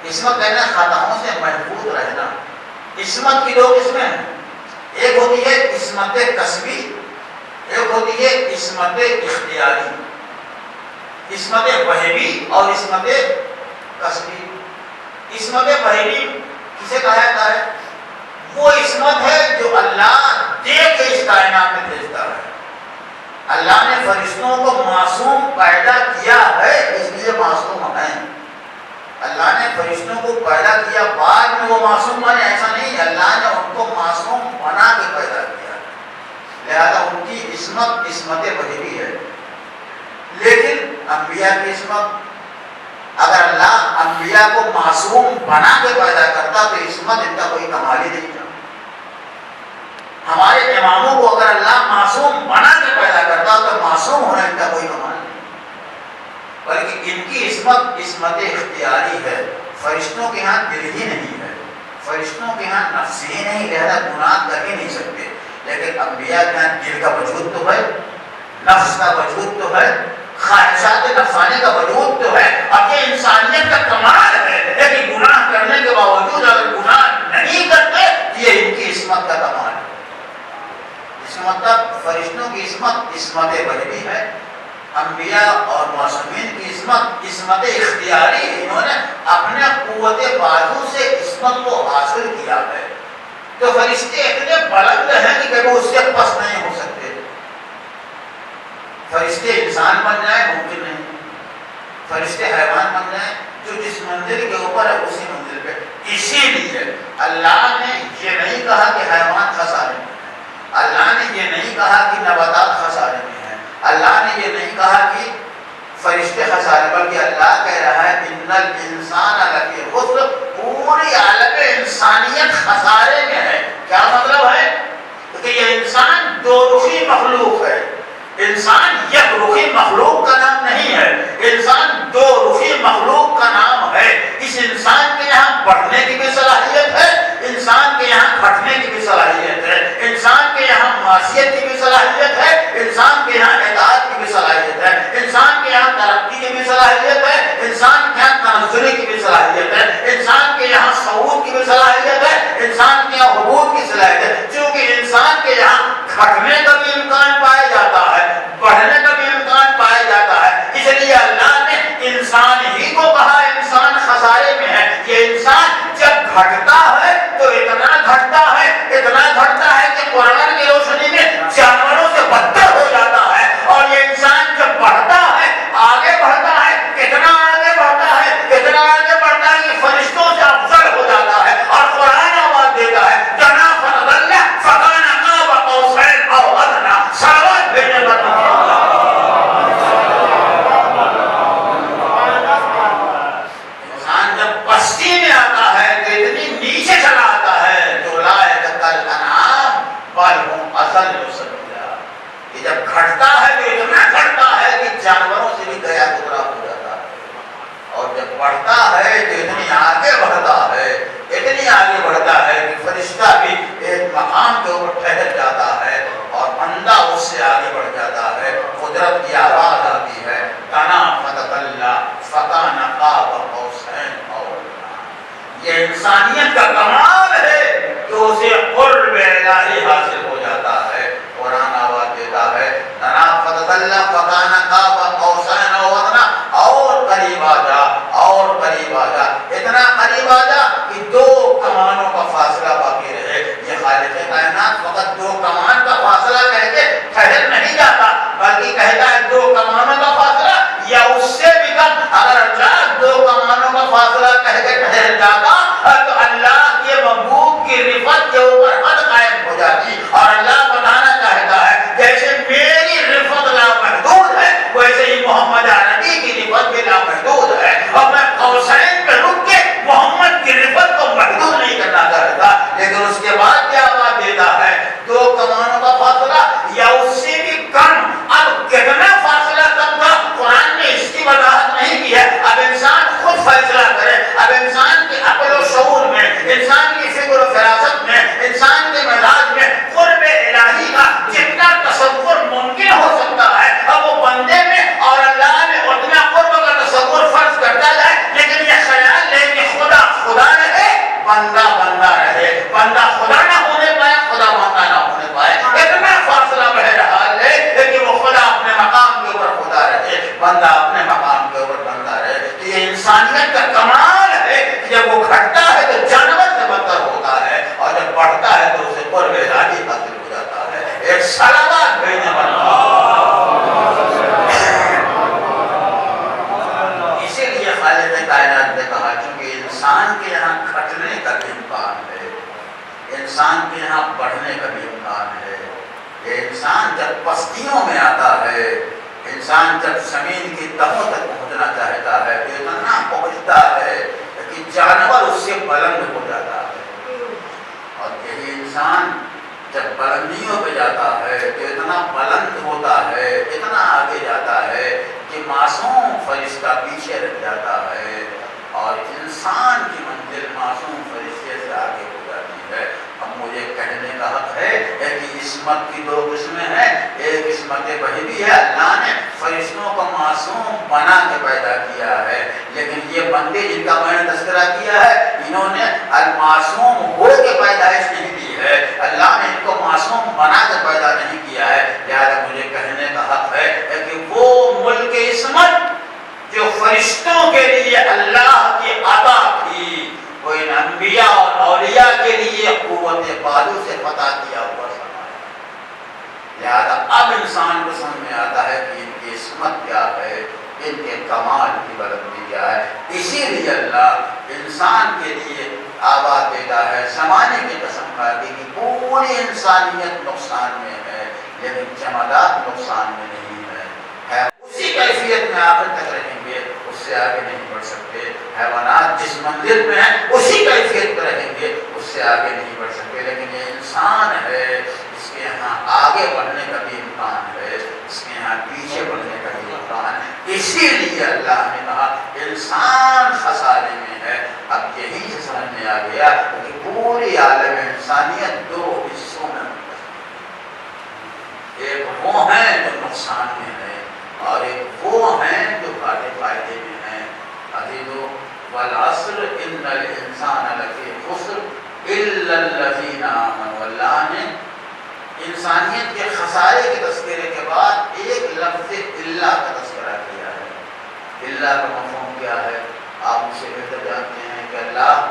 عصمت کہنا خطاؤں سے محفوظ رہنا، عصمت کی دو قسمیں ہیں۔ ایک ہوتی ہے عصمت کسبی، ایک ہوتی ہے عصمت اختیاری، عصمت وہبی اور عصمت کسبی۔ عصمت وہبی کسے کہا جاتا ہے؟ وہ عصمت ہے جو اللہ دے کے اس کائنات میں بھیجتا ہے۔ اللہ نے فرشتوں کو معصوم پیدا کیا ہے، اس لیے معصوم ہیں۔ اللہ نے فرشتوں کو پیدا کیا، بعد میں وہ معصوم بنے ایسا نہیں، اللہ نے ان کو معصوم بنا کے پیدا کیا، لہذا ان کی عصمت عصمت وحیبی ہے۔ لیکن انبیاء کی عصمت، اگر اللہ انبیاء کو معصوم بنا کے پیدا کرتا تو عصمت ان کا کوئی کمال ہی نہیں تھا۔ ہمارے اماموں کو اگر اللہ معصوم بنا کے پیدا کرتا تو معصوم ہونا ان کا کوئی کمال نہیں، بلکہ ان کی عصمت عصمت اختیاری ہے۔ فرشتوں کے ہاں دل ہی نہیں ہے، فرشتوں کے ہاں نفس ہی نہیں، لہذا گناہ کر ہی نہیں سکتے۔ لیکن انبیاء کے ہاں دل کا وجود تو ہے، نفس کا وجود تو ہے، خواہشات نفسانی کا وجود تو ہے۔ اب یہ انسانیت کا کمال ہے، لیکن گناہ کرنے کے باوجود اگر گناہ نہیں کرتے یہ ان کی عصمت کا کمال ہے۔ اس کا مطلب فرشتوں کی عصمت عصمت وحیبی ہے، انبیاء اور معصومین کی عصمت عصمت اختیاری ہے۔ انہوں نے اپنے قوت بازو سے عصمت کو حاصل کیا ہے۔ تو فرشتے اتنے بلند ہیں کہ کبھی اس سے پست نہیں ہو سکتے۔ فرشتے انسان بن جائیں ممکن نہیں، فرشتے حیوان بن جائیں، جو جس منزل کے اوپر ہے اسی منزل پہ۔ اسی لیے اللہ نے یہ نہیں کہا کہ حیوان خسارے میں ہیں، اللہ نے یہ نہیں کہا کہ نباتات خسارے میں ہیں، اللہ نے یہ نہیں کہا کہ فرشتے خسارے، بلکہ اللہ کہہ رہا ہے ان الانسان لفی خسر، پوری عالم انسانیت خسارے میں ہے۔ کیا مطلب ہے؟ کہ یہ انسان دو رخی مخلوق ہے۔ انسان یک رخی مخلوق کا نام نہیں ہے، انسان دو رخی مخلوق کا نام ہے۔ اس انسان کے یہاں بڑھنے کی بھی صلاحیت ہے، انسان کے یہاں گھٹنے کی بھی صلاحیت ہے، انسان کے یہاں معصیت کی بھی صلاحیت ہے، انسان کے یہاں اطاعت کی بھی صلاحیت ہے، انسان کے یہاں ترقی کی بھی صلاحیت ہے، انسان کے یہاں تنزلی کی بھی صلاحیت ہے، انسان کے یہاں صعود کی بھی صلاحیت ہے، انسان کے یہاں حبوط کی صلاحیت ہے۔ چونکہ انسان کے یہاں گھٹنے کا بھی امکان پایا جاتا ہے، بڑھنے کا بھی امکان پایا جاتا ہے، اس لیے اللہ نے انسان ہی کو کہا انسان خسارے میں ہے۔ یہ انسان جب گھٹتا ہے بل هم اضل سبیلا، یہ جب گھٹتا ہے تو اتنا گھٹتا ہے کہ جانوروں سے بھی گیا گزرا ہو جاتا ہے، اور جب بڑھتا ہے تو اتنی آگے بڑھتا ہے، اتنی آگے بڑھتا ہے کہ فرشتہ بھی ایک مقام کے اوپر ٹھہر جاتا ہے اور بندہ اس سے آگے بڑھ جاتا ہے۔ قدرت کی آواز آتی ہے تنا فتدلی فکان قاب قوسین او ادنی۔ یہ انسانیت کا کمال ہے کہ اسے قرب الہی حاصل ہو جاتا ہے۔ قرآن آواز دیتا ہے تنا فتدلی فکان قاب قوسین او ادنی، اور قریب آ جا، اور قریب آ جا، اتنا قریب آ جا کہ دو کمانوں کا فاصلہ باقی رہے۔ یہ خالق کائنات فقط دو کمان کا فاصلہ کہہ کے ٹھہر نہیں جاتا، بلکہ کہتا ہے دو کمانوں کا فاصلہ یا اس سے بھی کم۔ اگر اللہ دو کمانوں کا فاصلہ کہہ کے ٹھہر جاتا تو اللہ کے محبوب کی رفت کے اوپر حد قائم ہو جاتی، اور اللہ بتانا چاہتا ہے جیسے میری رفت لامحدود ہے ویسے ہی محمد عربی کی رفت بھی لامحدود ہے، اور میں قوسین پہ رک کے محمد کی رفت کو محدود نہیں کرنا چاہتا۔ لیکن اس کے بعد کیا آواز دیتا ہے دو کمانوں کا فاصلہ یا اس سے بھی کم۔ اب کتنا فاصلہ کم تھا قرآن نے اس کی وضاحت نہیں کی ہے، اب انسان خود فیصلہ کرے۔ اب انسان کی عقل و شعور میں، انسان کی فکر و فراست میں، انسان کے مزاج میں قرب الہی کا جتنا تصور ممکن ہو سکتا ہے اب وہ بندے میں اور اللہ میں اتنا قرب کا تصور فرض کرتا جائے، لیکن یہ خیال ہے کہ خدا خدا رہے بندہ بندہ رہے، بندہ خدا نہ ہونے پائے خدا بندہ نہ ہونے پائے، اتنا فاصلہ بہرحال ہے کہ وہ خدا اپنے مقام کے اوپر خدا رہے، بندہ اپنے مقام کے اوپر بندہ رہے۔ تو یہ انسانیت کا کمال ہے کہ جب وہ گھٹتا ہے تو جانور سے بدتر ہوتا ہے، اور جب بڑھتا ہے تو اسے قرب الہی حاصل ہو جاتا ہے۔ ایک سلامت بھیجنے والا، اسی لیے خالق کائنات نے کہا چونکہ انسان کے یہاں گھٹنے کا بھی امکان ہے، انسان کے یہاں بڑھنے کا بھی امکان ہے۔ یہ انسان جب پستیوں میں آتا ہے، انسان جب زمین کی تہوں تک پہنچنا چاہتا ہے تو اتنا پہنچتا ہے کہ جانور اس سے بلند ہو جاتا ہے، اور یہی انسان جب بلندیوں پہ جاتا ہے تو اتنا بلند ہوتا ہے، اتنا آگے جاتا ہے کہ معصوم فرشتہ پیچھے رہ جاتا ہے، اور انسان کی منزل معصوم فرشتے سے آگے ہو جاتی ہے۔ اب مجھے کہنے کا حق ہے کہ عصمت کی دو قسمیں ہیں، ایک عصمت وحیدی ہے، اللہ نے فرشتوں کو معصوم بنا کے پیدا کیا ہے، لیکن یہ بندے جن کا میں نے تذکرہ کیا ہے انہوں نے المعصوم ہو کے پیدائش نہیں دی ہے، اللہ نے ان کو معصوم بنا کے پیدا نہیں کیا ہے۔ لہذا مجھے کہنے کا حق ہے کہ وہ ملک عصمت جو فرشتوں کے لیے اللہ کی عطا تھی وہ ان انبیاء اور اولیاء کے لیے قوت بازو سے فتح کیا ہوا سمایا۔ لہذا اب انسان کو سمجھ میں آتا ہے کہ ان کی عصمت کیا ہے، ان کے کمال کی بلندی کیا ہے۔ اسی لیے اللہ انسان کے لیے آواز دیتا ہے، زمانے کی قسم کھا کے کہ پوری انسانیت نقصان میں ہے لیکن جمادات نقصان میں نہیں ہے، اسی کیفیت میں آخر تک رہیں گے، اس سے آگے نہیں بڑھ سکتے۔ حیوانات جس منزل میں ہیں اسی کیفیت پہ رہیں گے، اس سے آگے نہیں بڑھ سکتے، لیکن یہ انسان ہے، اس کے یہاں آگے بڑھنے کا بھی امکان ہے، اس کے یہاں پیچھے بڑھنے کا بھی امکان ہے۔ اسی لیے اللہ نے کہا انسان خسارے میں ہے۔ اب یہی سے سمجھ میں آ گیا کہ پوری عالم انسانیت دو حصوں میں منقسم ہے، ایک وہ ہیں جو نقصان میں ہے اور ایک وہ ہیں جو گھاٹے فائدے میں ہیں۔ عزیزو والعصر ان الانسان لفی خسر الا الذین آمنوا، اللہ نے انسانیت کے خسارے کے تذکرے کے بعد ایک لفظ الا کا تذکرہ کیا ہے۔ الا کا مفہوم کیا ہے؟ آپ اسے بہتر جانتے ہیں کہ اللہ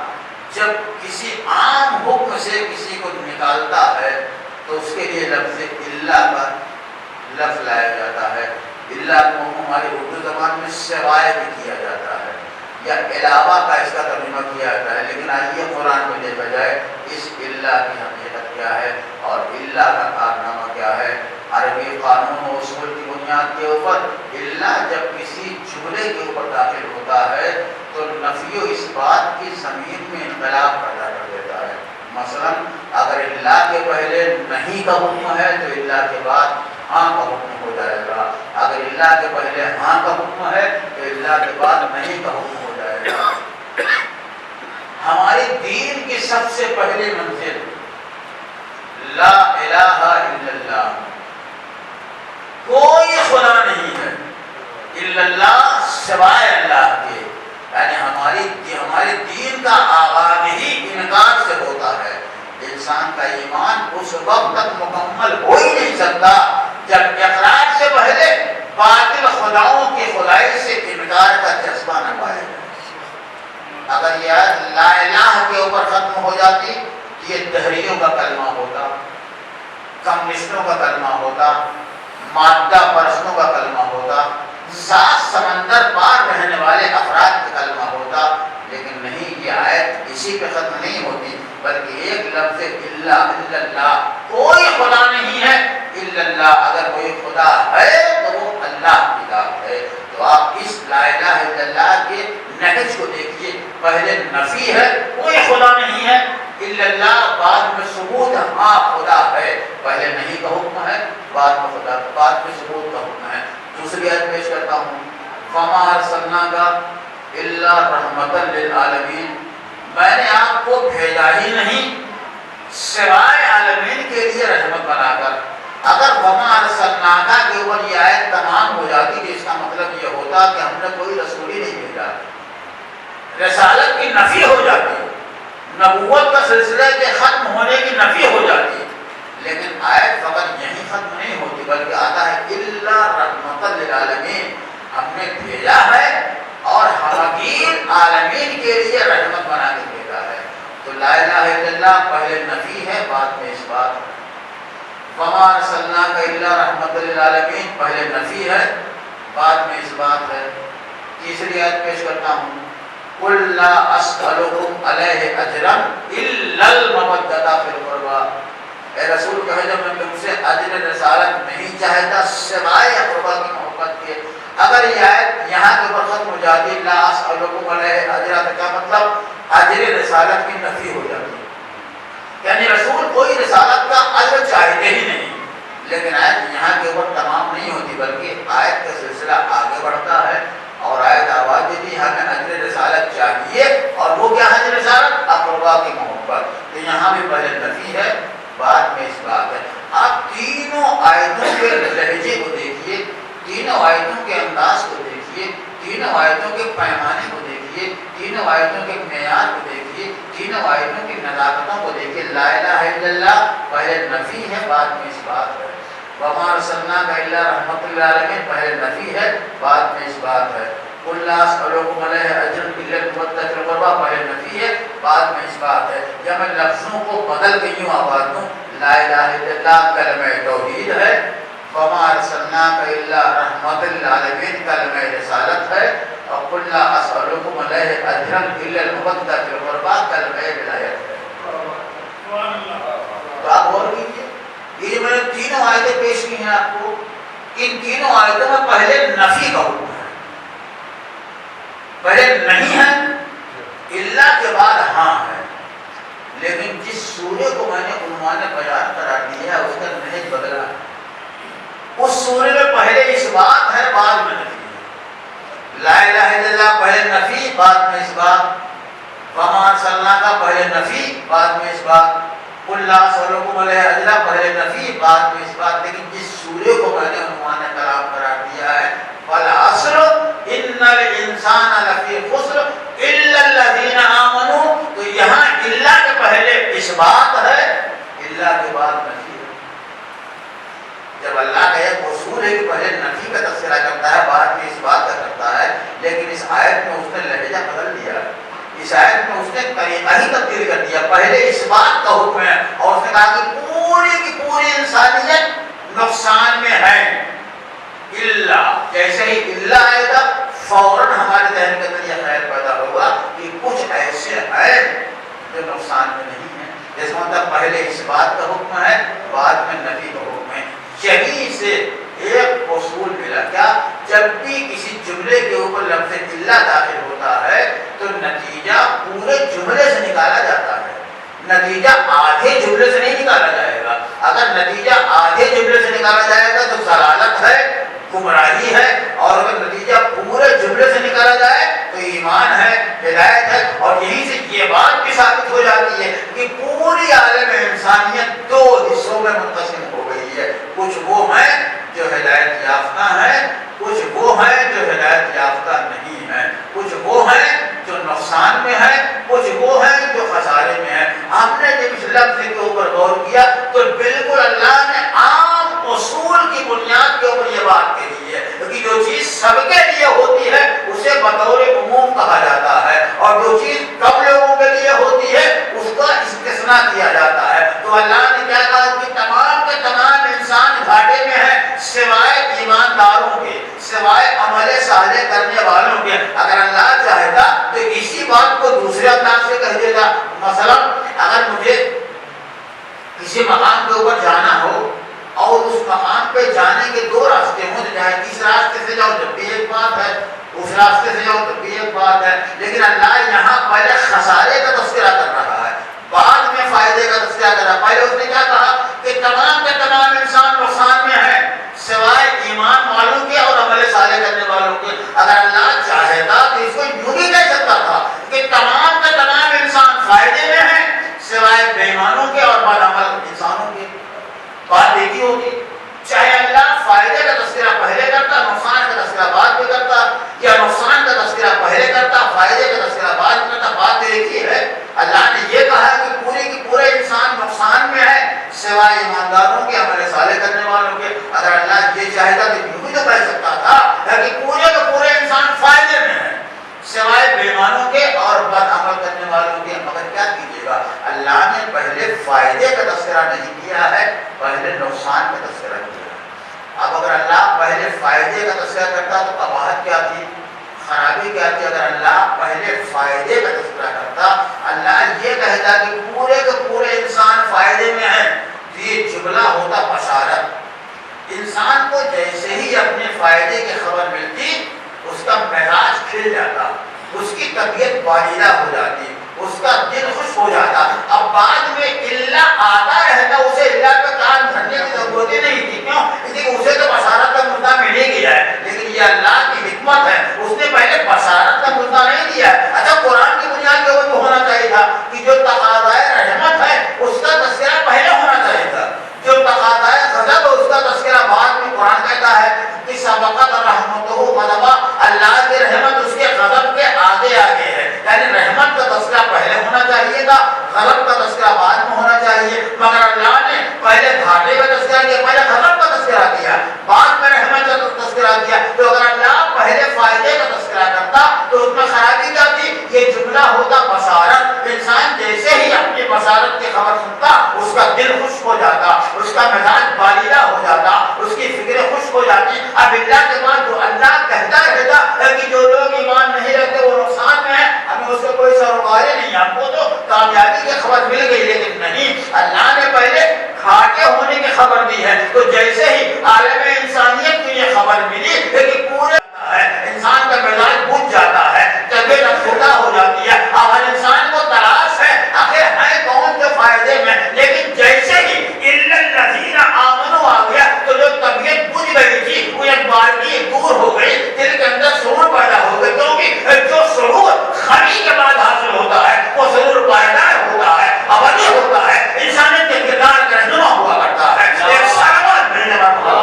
جب کسی عام حکم سے کسی کو نکالتا ہے تو اس کے لیے لفظ الا کا لفظ لایا جاتا ہے۔ الا کو ہماری اردو زبان میں سوائے بھی کیا جاتا ہے یا علاوہ کا اس کا ترجمہ کیا جاتا ہے، لیکن آئیے قرآن میں دیکھا جائے اس الا کی حقیقت کیا ہے اور الا کا کارنامہ کیا ہے۔ عربی قانون و اصول کی بنیاد کے اوپر الا جب کسی جملے کے اوپر داخل ہوتا ہے تو نفی و اثبات کی ضمیر میں انقلاب پیدا کر دیتا ہے۔ مثلا اگر اللہ کے پہلے نہیں کا حکم ہے تو اللہ کے بعد ہاں کا حکم ہو جائے گا، اگر اللہ کے پہلے ہاں کا حکم ہے تو اللہ کے بعد نہیں کا حکم ہو جائے گا۔ ہماری دین کی سب سے پہلی منزل لا الہ الا اللہ، کوئی خدا نہیں ہے الا اللہ سوائے اللہ کے، یعنی ہمارے دین کا آغاز ہی انکار سے ہوتا ہے۔ انسان کا ایمان اس وقت تک مکمل ہو ہی نہیں سکتا جب اقرار سے پہلے باطل خداؤں کی خدائی سے انکار کا جذبہ نہ پائے گا۔ اگر یہ آیت لا الہ کے اوپر ختم ہو جاتی تو یہ دہریوں کا کلمہ ہوتا، کمیونسٹوں کا کلمہ ہوتا، مادہ پرستوں کا کلمہ ہوتا، 7 سمندر پار رہنے والے افراد کا کلمہ ہوتا، لیکن نہیں، یہ آیت اسی پہ ختم نہیں ہوتی بلکہ ایک لفظ الا اللہ، کوئی خدا نہیں ہے الا اللہ، اگر کوئی خدا ہے تو وہ اللہ کی ذات ہے۔ تو آپ اس لا الہ الا اللہ کے نہج کو دیکھیے، پہلے نفی ہے کوئی خدا نہیں ہے الا اللہ، بعد میں ثبوت ہاں خدا ہے، پہلے نہیں کا حکم ہے، بعد میں خدا، بعد میں ثبوت کا حکم ہے۔ دوسری آیت پیش کرتا ہوں، فما ارسلناک الا رحمتا للعالمین، میں نے آپ کو بھیجا ہی نہیں سوائے عالمین کے لیے رحمت بنا کر۔ اگر وما ارسلناک کے اوپر یہ آیت تمام ہو جاتی تو اس کا مطلب یہ ہوتا کہ ہم نے کوئی رسول ہی نہیں بھیجا، رسالت کی نفی ہو جاتی، نبوت کا سلسلہ کے ختم ہونے کی نفی ہو جاتی، لیکن آیت فقط یہیں ختم نہیں ہوتی بلکہ آتا ہے الا رحمتا للعالمین، ہم نے بھیجا ہے اور ہمگیر عالمین کے لیے رحمت بنا کے بھیجا ہے۔ تو لا الہ الا اللہ پہلے نفی ہے، بعد میں اس بات ہے۔ وما ارسلناک الا رحمتا للعالمین پہلے نفی ہے، بعد میں اس بات ہے۔ تیسری آیت پیش کرتا ہوں، قل لا اسألکم علیہ اجرا الا المودۃ فی القربى، اے رسول کہے جب میں تم سے اجر رسالت نہیں چاہتا سوائے قربا کی محبت کے۔ اگر یہ آیت یہاں کے اوپر ختم ہو جاتی لا اسألکم علیہ اجرا تو کیا مطلب اجر رسالت کی نفی ہو جاتی، یعنی رسول کوئی رسالت کا اجر چاہتے ہی نہیں، لیکن آیت یہاں کے اوپر تمام نہیں ہوتی بلکہ آیت کا سلسلہ آگے بڑھتا ہے اور آیت آواز دیتی ہمیں اجر رسالت چاہیے، اور وہ کیا ہے رسالت؟ اقربا کی محبت۔ تو یہاں بھی پہلے نفی ہے، بعد میں اس بات ہے۔ آپ تینوں آیتوں کے لہجے کو دیکھیے، تینوں آیتوں کے انداز کو دیکھیے، تینوں آیتوں کے پیمانے کو دیکھیے، تینوں آیتوں کے معیار کو دیکھیے، تینوں آیتوں کی نزاکتوں کو دیکھیے۔ لا الہ الا اللہ پہلے نفی ہے، بعد میں اس بات ہے۔ وما ارسلناک الا رحمۃ للعالمین پہلے نفی ہے، بعد میں اس بات ہے۔ قل لا اسألکم علیہ اجرا الا المودۃ فی القربى پہلے نفی ہے، بعد میں اس بات ہے۔ یا میں لفظوں کو بدل کے یوں آواز دوں، لا الہ الا اللہ کلمہ توحید ہے، وما ارسلناک الا رحمۃ للعالمین کلمہ رسالت ہے، اور قل لا اسألکم علیہ اجرا الا المودۃ فی القربى کلمہ ولایت ہے۔ تو آپ غور کیجیے، یہ میں نے تینوں آیتیں پیش کی ہیں آپ کو، ان تینوں آیتوں میں پہلے نفی کا حکم ہے، پہلے نہیں ہے، اللہ کے بعد ہاں ہے، لیکن جس سورے کو میں نے عنوان بیان قرار دیا ہے اس کا نہج بدلا ہے۔ اس سورے میں پہلے اس بات ہے، بعد میں نفی ہے۔ لا الہ الا اللہ پہلے نفی، بعد میں اس بات۔ وما ارسلناک کا پہلے نفی، بعد میں اس بات۔ قل لا اسألکم علیہ اجرا پہلے نفی، بعد میں اس بات۔ لیکن جس سورے کو میں نے عنوان کلام قرار دیا ہے والعصر ان الانسان لفی خسر الا الذین آمنوا، تو یہاں اللہ کے پہلے اس بات ہے، اللہ کے بعد نفی ہے۔ جب اللہ کا ایک اصول ہے کہ پہلے نفی کا تذکرہ کرتا ہے، بعد میں اس بات کا کرتا ہے، لیکن اس آیت میں اس نے لہجہ بدل دیا، اس آیت میں اس نے طریقہ ہی تبدیل کر دیا۔ پہلے اس بات کا حکم ہے اور اس نے کہا کہ پوری کی پوری انسانیت نقصان میں ہے، اللہ جیسے ہی اللہ آئے گا فوراً ہمارے ذہن کے اندر یہ خیال پیدا ہوگا کہ کچھ ایسے ہیں جو نقصان میں نہیں ہے، جس مطلب پہلے اس بات کا حکم ہے، بعد میں نفی کا حکم ہے۔ یہیں سے ایک اصول ملا، کیا جب بھی کسی جملے کے اوپر لفظ اللہ داخل ہوتا ہے تو نتیجہ پورے جملے سے نکالا جاتا ہے، نتیجہ آدھے جملے سے نہیں نکالا جائے گا. اگر نتیجہ آدھے جملے سے نکالا جائے گا تو ضلالت ہے, گمراہی ہے, اور اگر نتیجہ پورے جملے سے نکالا جائے تو ایمان ہے, ہدایت ہے. اور یہیں سے یہ بات بھی ثابت ہو جاتی ہے کہ پوری عالم انسانیت دو حصوں میں منقسم ہو گئی ہے. کچھ وہ ہیں جو ہدایت یافتہ ہیں, کچھ وہ ہیں جو ہدایت یافتہ نہیں ہیں, کچھ وہ ہیں جو نقصان میں ہیں, کچھ وہ ہیں جو خسارے میں ہیں. ہم نے جب اس لفظ کے اوپر غور کیا تو بالکل اللہ نے عام اصول کی بنیاد کے اوپر یہ بات کہی ہے کہ جو چیز سب کے لیے ہوتی ہے اسے بطور عموم کہا جاتا ہے, اور جو چیز کم لوگوں کے لیے ہوتی ہے اس کا استثناء کیا جاتا ہے. تو اللہ نے کیا کہا کہ تمام کے تمام انسان گھاٹے میں ہیں سوائے ایمانداروں کے, سوائے عمل صالح کرنے والوں کے. اگر اللہ چاہتا تو اسی بات کو دوسرے انداز سے کہہ دے گا. مثلا اگر مجھے کسی مقام کے اوپر جانا ہو اور اس مقام پہ جانے کے دو راستے ہوں, تو چاہے اس راستے سے جاؤ جب بھی ایک بات ہے, اس راستے سے جاؤ تو بھی ایک بات ہے. لیکن اللہ یہاں پہلے خسارے کا تذکرہ کر رہا ہے, بعد میں فائدے کا تذکرہ کر رہا ہے. پہلے اس نے کیا کہا کہ تمام کے تمام انسان نقصان میں ہیں سوائے ایمان والوں کے اور عمل صالح کرنے والوں کے. اگر اللہ چاہتا تو اس کو یوں بھی کہہ سکتا تھا کہ تمام کے تمام انسان فائدے میں ہیں سوائے بے ایمانوں کے اور بدعمل انسانوں کے. بات ایک ہی ہوتی. چاہے اللہ فائدے کا تذکرہ پہلے کرتا, نقصان کا تذکرہ بعد میں کرتا, یا نقصان کا تذکرہ پہلے کرتا, فائدے کا تذکرہ بعد میں کرتا, بات ایک ہی ہے. اللہ نے یہ کہا کہ پورے کی پورے انسان نقصان میں ہے سوائے ایمانداروں کے, عمل صالح کرنے والوں کے. اگر اللہ یہ چاہتا تو یوں بھی تو کہہ سکتا تھا کہ پورے کے پورے انسان فائدے میں ہے سوائے بے ایمانوں کے اور بد عمل کرنے والوں کے. مگر کیا کیجیے گا, اللہ نے پہلے فائدے کا تذکرہ نہیں کیا ہے, پہلے نقصان کا تذکرہ کیا ہے. اب اگر اللہ پہلے فائدے کا تذکرہ کرتا تو قباحت کیا تھی, خرابی کیا تھی. اگر اللہ پہلے فائدے کا تذکرہ کرتا, اللہ یہ کہتا کہ پورے کے پورے انسان فائدے میں ہیں, تو یہ جملہ ہوتا بشارت. انسان کو جیسے ہی اپنے فائدے کی خبر ملتی اس کا مزاج کھل جاتا, اس کی طبیعت بالیدہ ہو جاتی, اس کا دل خوش ہو جاتا. اب بعد میں اللہ آتا رہتا, اسے اللہ کا کام دھرنے کی ضرورت ہی نہیں تھی. کیوں؟ اس لیے اسے تو بشارت کا مدعا مل ہی گیا ہے. لیکن یہ اللہ کی حکمت ہے, اس نے پہلے بشارت کا مدعا نہیں دیا ہے. اچھا قرآن کی بنیاد کے اوپر تو ہونا چاہیے تھا کہ جو تقاضائے رحمت ہے اس کا تذکرہ پہلے ہونا چاہیے تھا, جو تقاضائے غضب ہے اس کا تذکرہ بعد میں. قرآن کہتا ہے کہ سبقت رحمتہ غضبہ, اللہ کی رحمت اس کے غضب کے آگے آگے ہے. یعنی رحمت کا تذکرہ پہلے ہونا چاہیے تھا, غضب کا تذکرہ بعد میں ہونا چاہیے. مگر اللہ نے پہلے گھاٹے کا تذکرہ کیا, پہلے غضب کا تذکرہ کیا, بعد میں رحمت کا تذکرہ کیا. تو اگر اللہ پہلے فائدے کا تذکرہ کرتا تو اس میں خرابی کیا تھی؟ یہ جملہ ہوتا بشارت. انسان جیسے ہی اپنی بشارت کی خبر سنتا اس کا دل خوش ہو جاتا, اس کا مزاج بالیدہ ہو جاتا, اس کی فکریں خوش ہو جاتی. اب اللہ کے بعد جو اللہ کہتا رہتا کہ جو لوگ ایمان نہیں رکھتے وہ نقصان میں ہے, ہمیں اس سے کوئی سروکار ہی نہیں, ہم کو تو کامیابی کی خبر مل گئی. لیکن نہیں, اللہ نے پہلے گھاٹے ہونے کی خبر دی ہے. تو جیسے ہی عالم انسانیت کو یہ خبر ملی کہ پورے انسان کا مزاج بجھ جاتا ہے, طبیعت افسردہ ہو جاتی ہے. اب ہر انسان کو تلاش ہے آخر ہے کون جو فائدے میں. لیکن جیسے ہی الا الذین آمنوا آ گیا تو جو طبیعت بجھ گئی تھی وہ ایک بارگی دور ہو گئی, دل کے اندر شعور پیدا ہو گیا. کیونکہ جو شعور خمی کے بعد حاصل ہوتا ہے وہ شعور پائیدار ہوتا ہے, ابدی ہوتا ہے, انسانیت کے کردار کا رہنما ہوا کرتا ہے. ایک سالہ ملنے والا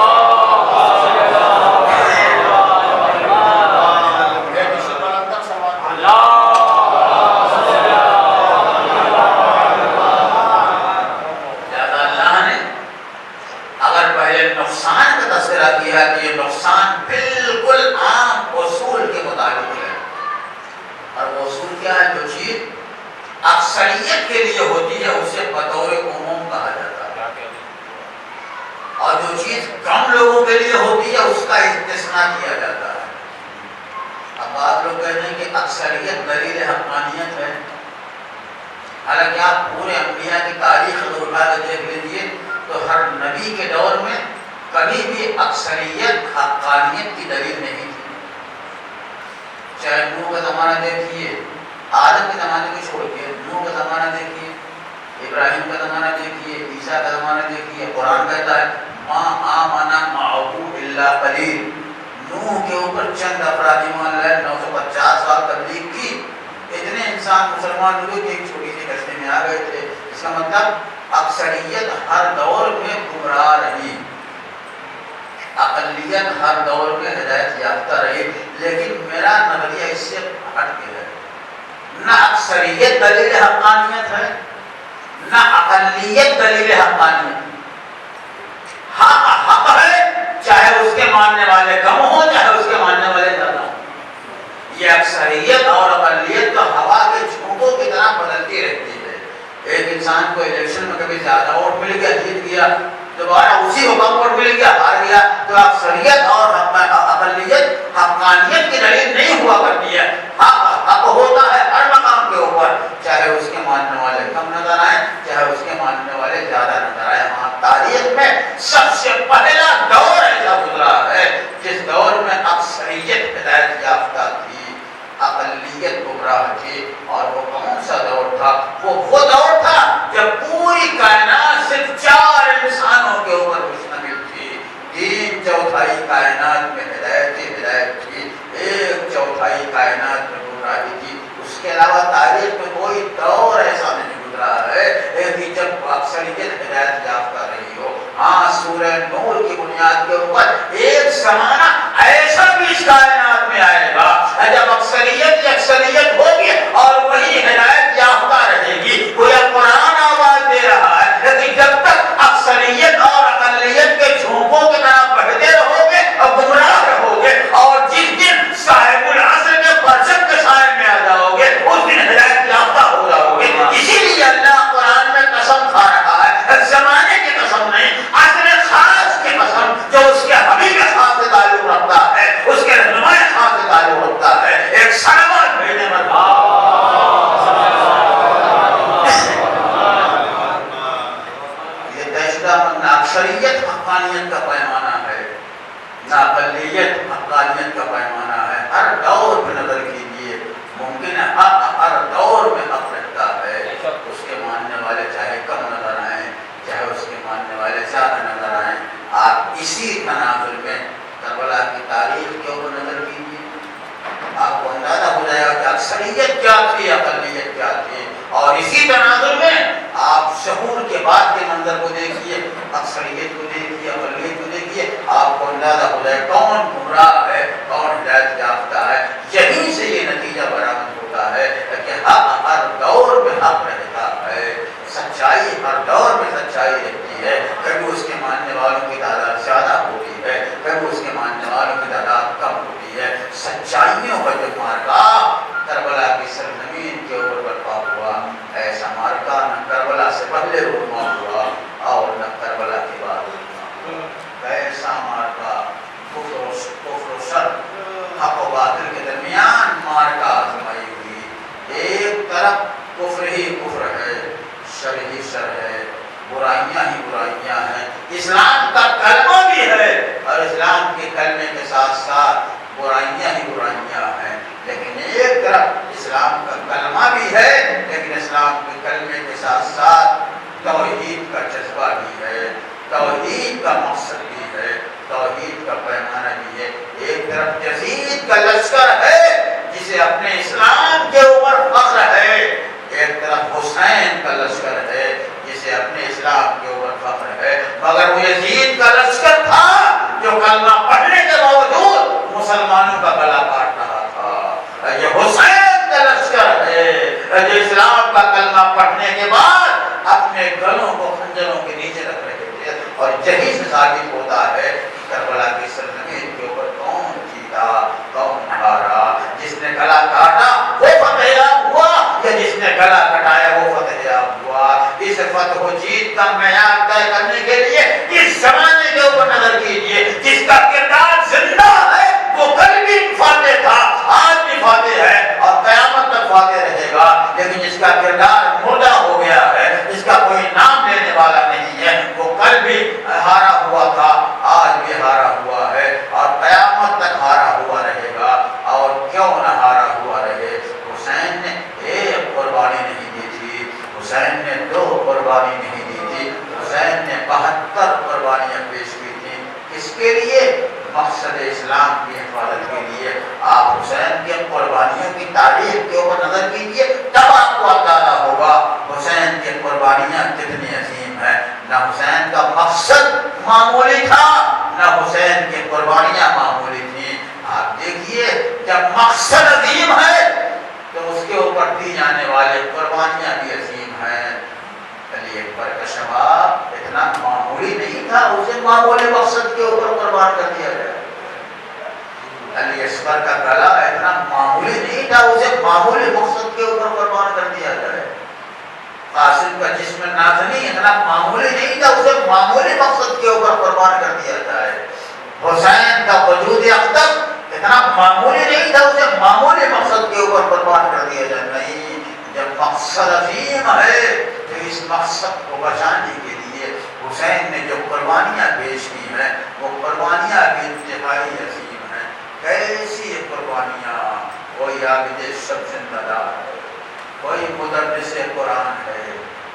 نقصان کا تذکرہ کیا کہ یہ نقصان بالکل عام اصول کے مطابق ہے. اور وہ اصول کیا ہے؟ جو چیز اکثریت کے لیے ہوتی ہے اسے بطور عموم کہا جاتا ہے, اور جو چیز کم لوگوں کے لیے ہوتی ہے اس کا استثناء کیا جاتا ہے. اب آپ لوگ کہتے ہیں کہ اکثریت دلیل حقانیت ہے, حالانکہ آپ پورے انبیاء کی تاریخ کو اٹھا کر دیکھ لیجیے تو ہر نبی کے دور میں کبھی بھی اکثریت حقانیت کی دلیل نہیں تھی. چاہے نوح کا زمانہ دیکھیے, آدم کے زمانے کو چھوڑ کے نوح کا زمانہ دیکھیے, ابراہیم کا زمانہ دیکھیے، عیسیٰ کا زمانہ دیکھیے، قرآن کہتا ہے ما آمن معه الا قلیل، نوح کے اوپر چند افراد ایمان لائے، 950 سال تبلیغ کی، اتنے انسان مسلمان ہوئے کہ ایک چھوٹی سی کشتی میں آ گئے تھے۔ اس کا مطلب اکثریت ہر دور میں گمراہ رہی، اقلیت ہر دور میں ہدایت یافتہ رہی، لیکن میرا نظریہ اس سے ہٹ کے ہے، نہ اکثریت دلیل حقانیت ہے، نہ اقلیت دلیل حقانیت۔ حق حق ہے، چاہے اس کے ماننے والے کم ہوں، چاہے اس کے ماننے والے زیادہ ہوں۔ یہ اکثریت اور اقلیت تو ہوا کے جھونکوں کی طرح بدلتی رہتی ہے۔ ایک انسان کو الیکشن میں کبھی زیادہ ووٹ مل گیا، جیت گیا، دوبارہ اسی کو کم ووٹ مل گیا، ہار گیا۔ تو اکثریت اور اقلیت حقانیت کی دلیل نہیں ہوا کرتی ہے۔ حق حق ہوتا ہے ہر مقام کے اوپر، چاہے اس کے ماننے والے کم نظر آئے، چاہے اس کے ماننے والے زیادہ نظر آئے۔ ہاں، تاریخ میں سب سے پہلا دور ایسا گزرا ہے جس دور میں اکثریت ہدایت یافتہ تھی، اقلیت گمراہ تھی، اور وہ کون سا دور تھا؟ وہ دور تھا جب پوری کائنات صرف 4 انسانوں کے اوپر مشتمل تھی، 3/4 کائنات میں ہدایت تھی، 1/4 کائنات میں گمراہی تھی۔ اس کے علاوہ تاریخ میں کوئی دور ایسا نہیں گزرا ہے کہ جب اکثریت ہدایت یافتہ رہی ہو۔ ہاں، سورہ نور کی بنیاد کے اوپر ایک زمانہ ایسا بھی اس کائنات میں آئے گا جب اکثریت ہوگی اور وہی ہدایت یافتہ رہے گی۔ کوئی قرآن آواز دے رہا ہے، لیکن جب تک اکثریت اور اقلیت کے جھونکوں کی طرح بہتے رہو گے اور گمراہ رہو گے، اور جس دن صاحب العصر کے پرچم کے سائے میں آ جاؤ گے، اس دن ہدایت یافتہ ہو جاؤ گے۔ اسی لیے اللہ قرآن میں قسم کھا رہا ہے، زمانے کی قسم نہیں، عصر خاص کی قسم، جو اس کے حبیب خاص سے تعلق رکھتا ہے، اس کے رہنما خاص سے تعلق رکھتا ہے۔ ایک سلام بھیجنے میں یہ دہشتہ مند اکثریت حقانیت کا پیمانہ ہے، نہ اقلیت حقانیت کا پیمانہ ہے۔ ہر دور میں نظر کیجیے، ممکن ہے حق ہر دور میں حق رہتا ہے، اس کے ماننے والے چاہے کم نظر آئیں، چاہے اس کے ماننے والے زیادہ نظر آئیں۔ آپ اسی تناظر میں کربلا کی تاریخ کے اوپر نظر کیجیے، آپ کو اندازہ ہو جائے گا کہ اکثریت کیا تھی، اقلیت کیا تھی، اور اسی تناظر میں آپ شعور کے بعد کے منظر کو دیکھیے، اکثریت کو دیکھیے، اقلیت کو دیکھیے، آپ کو اندازہ ہو جائے کون گمراہ ہے، کون ہدایت یافتہ ہے۔ یہیں سے یہ نتیجہ برآمد ہوتا ہے کہ حق ہر دور میں حق رہتا ہے، سچائی ہر دور میں سچائی رہتی ہے۔ کبھی اس کے ماننے والوں کی تعداد زیادہ ہوتی ہے، کبھی اس کے ماننے والوں کی تعداد کم ہوتی ہے۔ سچائیوں کا جو مارکا کربلا کی سرزمین کے اوپر برپا ہوا، ایسا مارکا نہ کربلا سے پہلے رونما ہوا اور نہ کربلا کے بعد رونما ہوا۔ ایسا مارکا کفر و شر، حق و باطل کے درمیان مارکا آزمائی ہوئی۔ ایک طرف کفر ہی کفر ہے، شر ہی شر ہے، برائیاں ہی برائیاں ہیں۔ اسلام کا کلمہ بھی ہے اور اسلام کے کلمے کے ساتھ ساتھ برائیاں ہی برائیاں ہیں، لیکن ایک طرف اسلام کا کلمہ بھی ہے، لیکن اسلام کے کلمے کے ساتھ ساتھ توحید کا جذبہ بھی ہے، توحید کا مقصد بھی ہے، توحید کا پیمانہ بھی ہے۔ ایک طرف یزید کا لشکر ہے جسے اپنے اسلام کے اوپر فخر ہے، ایک طرف حسین کا لشکر ہے جسے اپنے اسلام کے اوپر فخر ہے، مگر وہ یزید کا لشکر تھا جو کلمہ پڑھنے کے باوجود مسلمانوں کا گلا کاٹ رہا تھا۔ یہ حسین کا لشکر ہے جو اسلام کا کلمہ پڑھنے کے بعد اپنے گلوں کو خنجروں کے نیچے رکھ رہے تھے، اور یہی سے ثابت ہوتا ہے کہ کربلا کی سرزمین کے اوپر کون جیتا، کون ہارا۔ جس نے گلا کاٹا وہ فتح یاب ہوا، یا جس نے گلا کٹایا وہ فتح یاب ہوا۔ اس فتح و جیت کا معیار طے کرنے کے لیے اس زمانے کے اوپر نظر کیجیے۔ جس کا کردار زندہ ہے وہ کل بھی فاتح تھا، آج بھی فاتح ہے اور قیامت تک فاتح رہے گا، لیکن جس کا کردار مردہ ہو گیا ہے، جس کا کوئی نام لینے والا نہیں ہے، وہ کل بھی ہارا ہوا تھا، آج بھی ہارا ہوا ہے اور قیامت تک ہارا ہوا رہے گا۔ اور کیوں نہ ہارا ہوا رہے؟ حسین نے ایک قربانی نہیں دی تھی، حسین نے 2 قربانی کے لیے؟ مقصد اسلام کی حفاظت کے لیے۔ آپ حسین کے قربانیوں کی تاریخ کے اوپر نظر کیجیے، تب آپ کو اندازہ ہوگا حسین کی قربانیاں کتنی عظیم ہیں۔ نہ حسین کا مقصد معمولی تھا، نہ حسین کی قربانیاں معمولی تھیں۔ آپ دیکھیے جب مقصد عظیم ہے تو اس کے اوپر دی جانے والے قربانیاں بھی عظیم ہیں۔ علی اکبر کا شباب اتنا معمولی نہیں تھا، اسے معمولی مقصد کے اوپر قربان کر دیا گیا۔ علی اکبر کا گلا اتنا معمولی نہیں تھا، اسے معمولی مقصد کے اوپر قربان کر دیا گیا۔ قاسم کا جسم نازنی اتنا معمولی نہیں تھا، اسے معمولی مقصد کے اوپر قربان کر دیا جائے۔ حسین کا وجود اقدس اتنا معمولی نہیں تھا، اسے معمولی مقصد کے اوپر قربان کر دیا جائے۔ نہیں، جب مقصد عظیم ہے تو اس مقصد کو بچانے کے لیے حسین نے جو قربانیاں پیش کی ہیں وہ قربانیاں بھی انتہائی عظیم ہیں۔ کیسی یہ قربانیاں؟ کوئی عابد شب زندہ دار ہے، کوئی مدرس قرآن ہے،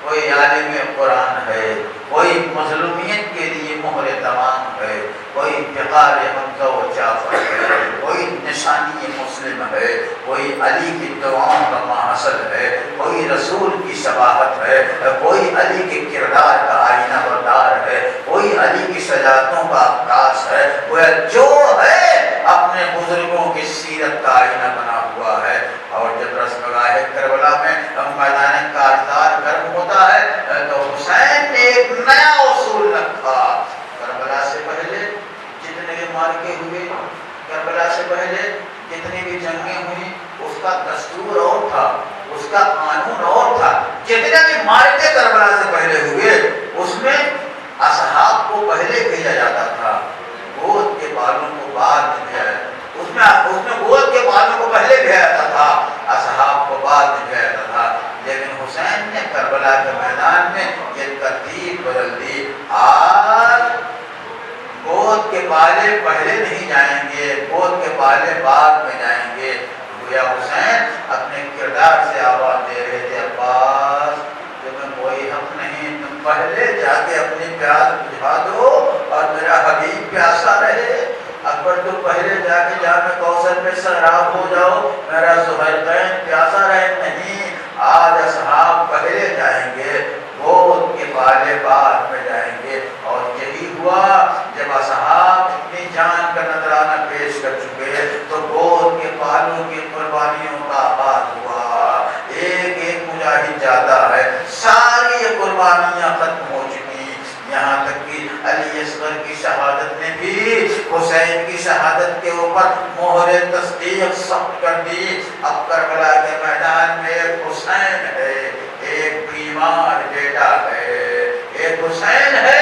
کوئی عالم قرآن ہے، کوئی مظلومیت کے لیے مہر تمام ہے، کوئی فقار حمزہ و جعفر ہے، کوئی نشانی مسلم ہے، کوئی علی کی دعاؤں کا محصل ہے، کوئی رسول کی شباہت ہے، کوئی علی کے کردار کا آئینہ بردار ہے، کوئی علی کی شجاعتوں کا عکاس ہے، وہ جو ہے اپنے بزرگوں کی سیرت کا آئینہ بنا ہوا ہے۔ اور جب رسمگاہ کربلا میں میدان کارزار گرم ہوتا ہے تو حسین نے ایک نیا اصول رکھا۔ کربلا سے پہلے جتنے بھی معرکے ہوئے، کربلا سے پہلے جتنی بھی جنگیں ہوئی، اس کا دستور اور تھا، اس کا قانون اور تھا۔ جتنے بھی معرکے کربلا سے پہلے ہوئے اس میں اصحاب کو پہلے بھیجا جاتا تھا، گود کے بالوں کو بعد میں بھیجا جاتا تھا۔ اس میں گود کے بالوں کو پہلے بھیجا جاتا تھا، اصحاب کو بعد میں بھیجا جاتا تھا۔ لیکن حسین نے کربلا کے میدان میں یہ ترتیب بدل دی۔ آج گود کے بالے پہلے نہیں جائیں گے، گود کے بالے بعد میں جائیں گے۔ گویا حسین اپنے کردار سے آواز دے رہے تھے، عباس تمہیں کوئی حق نہیں، تم پہلے جا کے اپنی پیاس بجھا دو اور میرا حبیب پیاسا رہے۔ اکبر تم پہلے جا کے جامع کوثر میں سیراب ہو جاؤ، میرا ذوالقرنین پیاسا رہے۔ نہیں، آج اصحاب پہلے جائیں گے، گود کے بالے بعد میں جائیں گے۔ اور یہی ہوا، جب اصحاب اپنی جان کا نذرانہ پیش کر چکے تو گود کے بالوں کی قربانیوں کا آغاز ہوا۔ ایک ایک مجاہد جاتا ہے، ساری یہ قربانیاں ختم ہو چکی، یہاں تک کہ علی اصغر کی شہادت نے بھی حسین کی شہادت کے اوپر مہر تصدیق سخت کر دی۔ اب کربلا کے میدان میں ایک حسین ہے، ایک بیمار بیٹا ہے، ایک حسین ہے،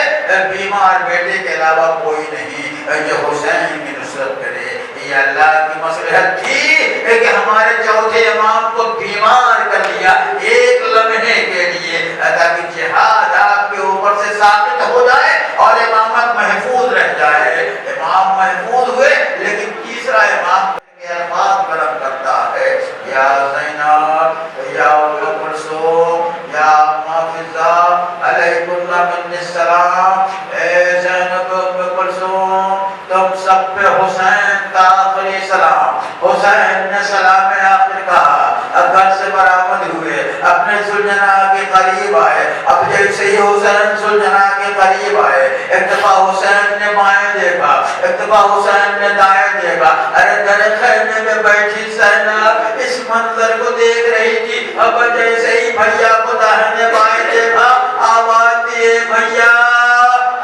بیمار بیٹے کے علاوہ کوئی نہیں جو حسین کی نصرت کرے۔ یہ اللہ کی مصلحت تھی کہ ہمارے چوتھے امام کو بیمار کر دیا ایک لمحے کے لیے، تاکہ جہاد آپ کے اوپر سے ثابت ہو جائے اور امامت محفوظ رہ جائے۔ امام محفوظ ہوئے، لیکن تیسرا امام الفاظ بلند کرتا ہے، یا زینب، یا ام کلثوم، یا حافظہ علیکم من السلام۔ اے زینب، ام کلثوم، تم سب پہ حسین کا آخری سلام۔ حسین نے سلام آخر کہا، گھر سے برآمد ہوئے، اپنے ذوالجناح کے قریب آئے۔ اب جیسے ہی حسین ذوالجناح کے قریب آئے، ایک دفعہ حسین نے بائیں دیکھا، ایک دفعہ حسین نے دائیں دیکھا۔ ارے در خیمے میں بیٹھی زینب اس منظر کو دیکھ رہی تھی۔ اب جیسے ہی بھیا کو داہنے بائیں دیکھا، آواز دیے، بھیا۔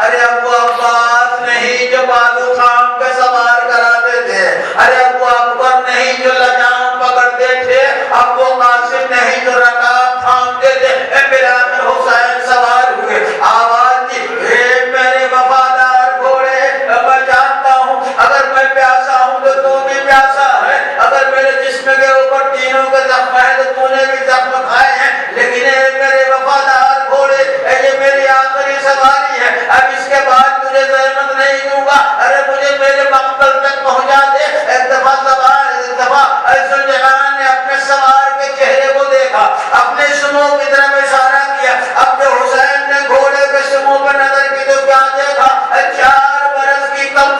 ارے اب وہ عباس نہیں جو بالو تھام کے سوار کراتے تھے، ارے اب وہ اکبر نہیں جو لجام پکڑتے تھے، اب وہ قاسم نہیں جو رکاب تھامتے تھے۔ بلال حسین سوار ہوئے، آواز دی، اے میرے وفادار گھوڑے، میں جانتا ہوں اگر میں پیاسا ہوں تو تو بھی پیاسا ہے، اگر میرے جسم کے اوپر تینوں کے زخم ہے تو تو نے بھی زخم کھائے ہیں، لیکن اے میرے وفادار گھوڑے، یہ میری آخری سواری ہے، اب اس کے بعد تجھے زحمت نہیں دوں گا۔ ارے مجھے میرے مقتل تک پہنچا دے۔ ایک دفعہ ذوالجلال نے اپنے سوار کے چہرے کو دیکھا، اپنے سمو کی طرف اشارہ کیا۔ اب جو حسین نے گھوڑے کے سمو پر نظر کی تو کیا دیکھا؟ 4 برس کی کم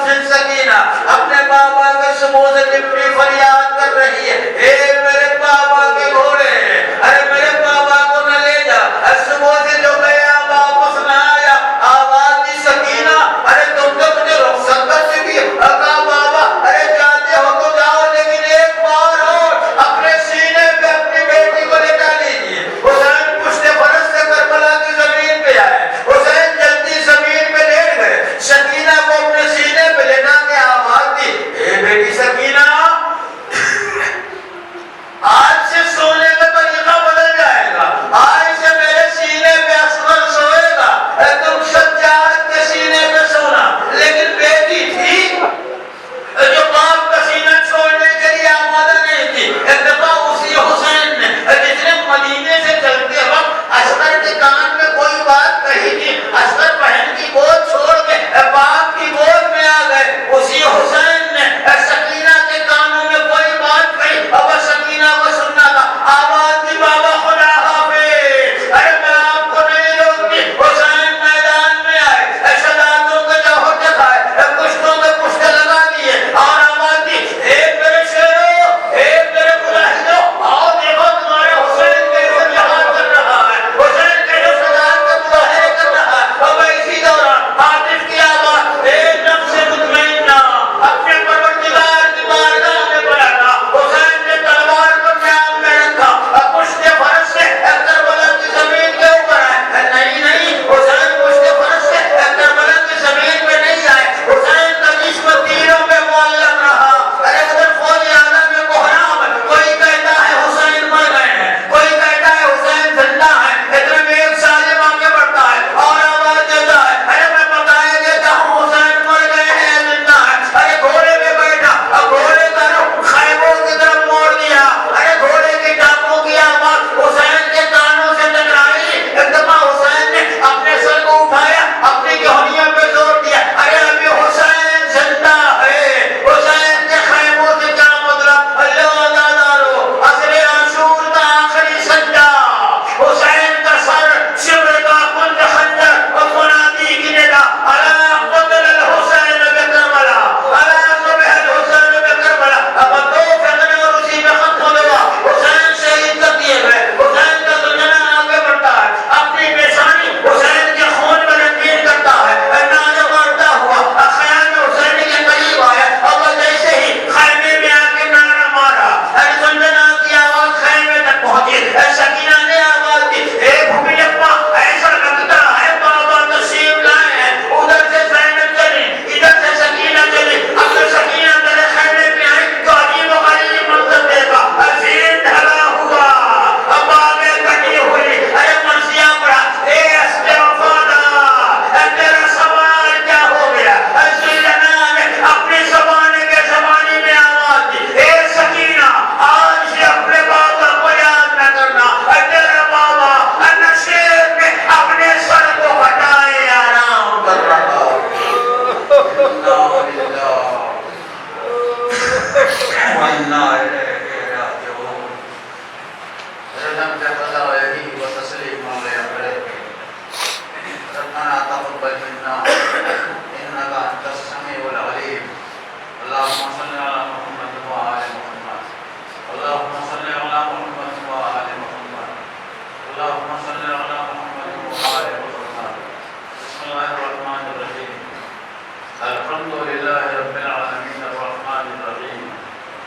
الحمد لله رب العالمين الرحمن الرحيم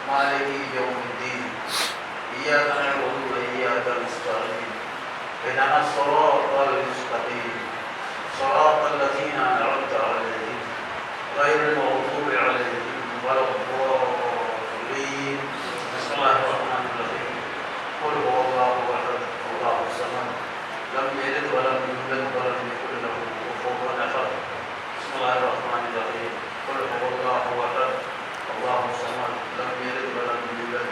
مالك يوم الدين إياك نعبد وإياك نستعين اهدنا الصراط المستقيم صراط الذين أنعمت عليهم غير المغضوب عليهم ولا الضالين. بسم الله الرحمن الرحيم قل هو الله أحد الله الصمد لم يلد ولم يولد ولم يكن له كفوا أحد. بسم الله الرحمن الرحيم قل هو الله أحد الله الصمد لم يلد ولم يولد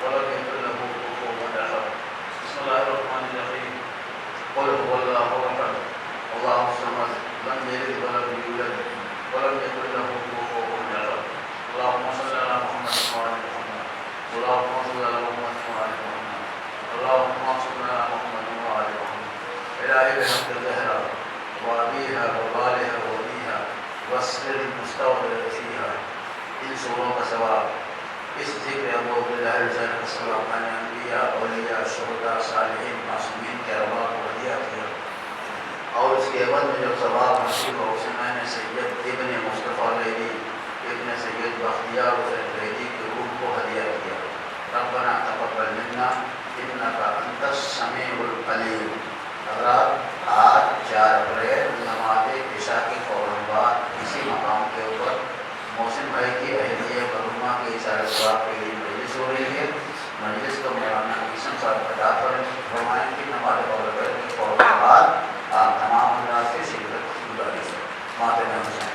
ولم يكن له كفوا أحد. بسم الله الرحمن الرحيم قل هو الله أحد الله الصمد لم يلد ولم يولد ولم يكن له كفوا أحد. اللهم صل على محمد وعلى محمد اللهم صل على محمد وعلى محمد اللهم صل على محمد وعلى محمد. إلهي بحق الزهرة وأبيها وبالها وأبيها والسر المستودع فيها إن سورة سواء اس ذکر ابو باللہ رضا السلام عن انبیاء اولیاء شہداء صالحین معصومین کے ارواح کو ہدیہ کیا اور اس کے عوض میں جو ثواب حاصل ہو اسے میں نے سید ابن مصطفیٰ لیدی ابن سید بختیار حسین لیدی کی روح کو ہدیہ کیا. ربنا تقبل منا انک انت السمیع العلیم. حضرات آج 4 اپریل نماز عشاء کے فوراً بعد اسی مقام کے اوپر محسن بھائی کی اہلیہ مرحومہ کے اشارہ ثواب کے لیے مجلس ہو رہی ہے. مجلس کو مولانا حسن صاحب ادا فرمائیں کہ نماز کے فوراً بعد آپ تمام حضرات سے شرکت گزارش ہے. ماتم حسین.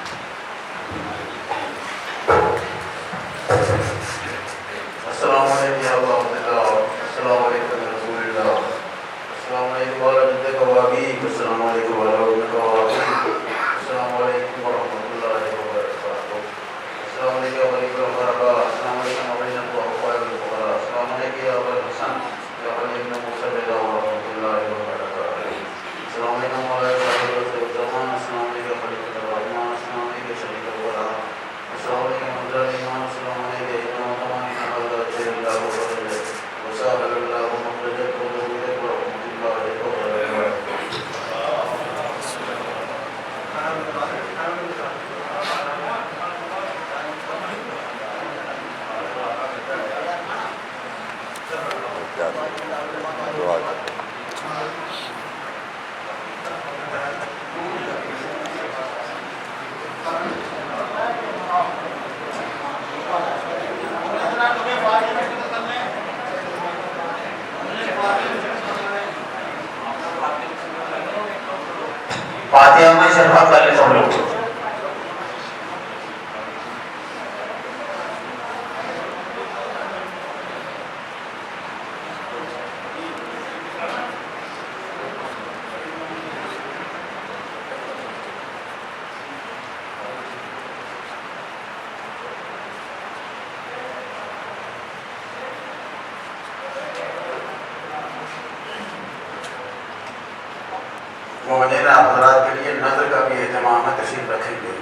السلام علیکم ورحمۃ اللہ. السلام علیکم رسول اللہ. السلام علیکم ورحمۃ اللہ. السلام علیکم ورحمۃ اللہ. السلام علیکم ورحمۃ اللہ وبرکاتہ. السلام علیکم ورحمۃ اللہ وبرکاتہ. السلام علیکم ورحمۃ اللہ وبرکاتہ. السلام علیکم یا ابو الحسن یا علیکم السلام ورحمۃ اللہ وبرکاتہ. السلام علیکم ورحمۃ اللہ وبرکاتہ. السلام علیکم خلیفۃ الرحمن. السلام علیکم شریف الورا. السلام علیکم حضرت امام. السلام علیکم امام تمام حضرت اللہ وبرکاتہ. وصلی اللہ محمد فاتحہ میں شرفت کر لے سب لوگ. موجودہ حضرات کے لیے نظر کا بھی اہتمام ہے. تشریف رکھیں گے.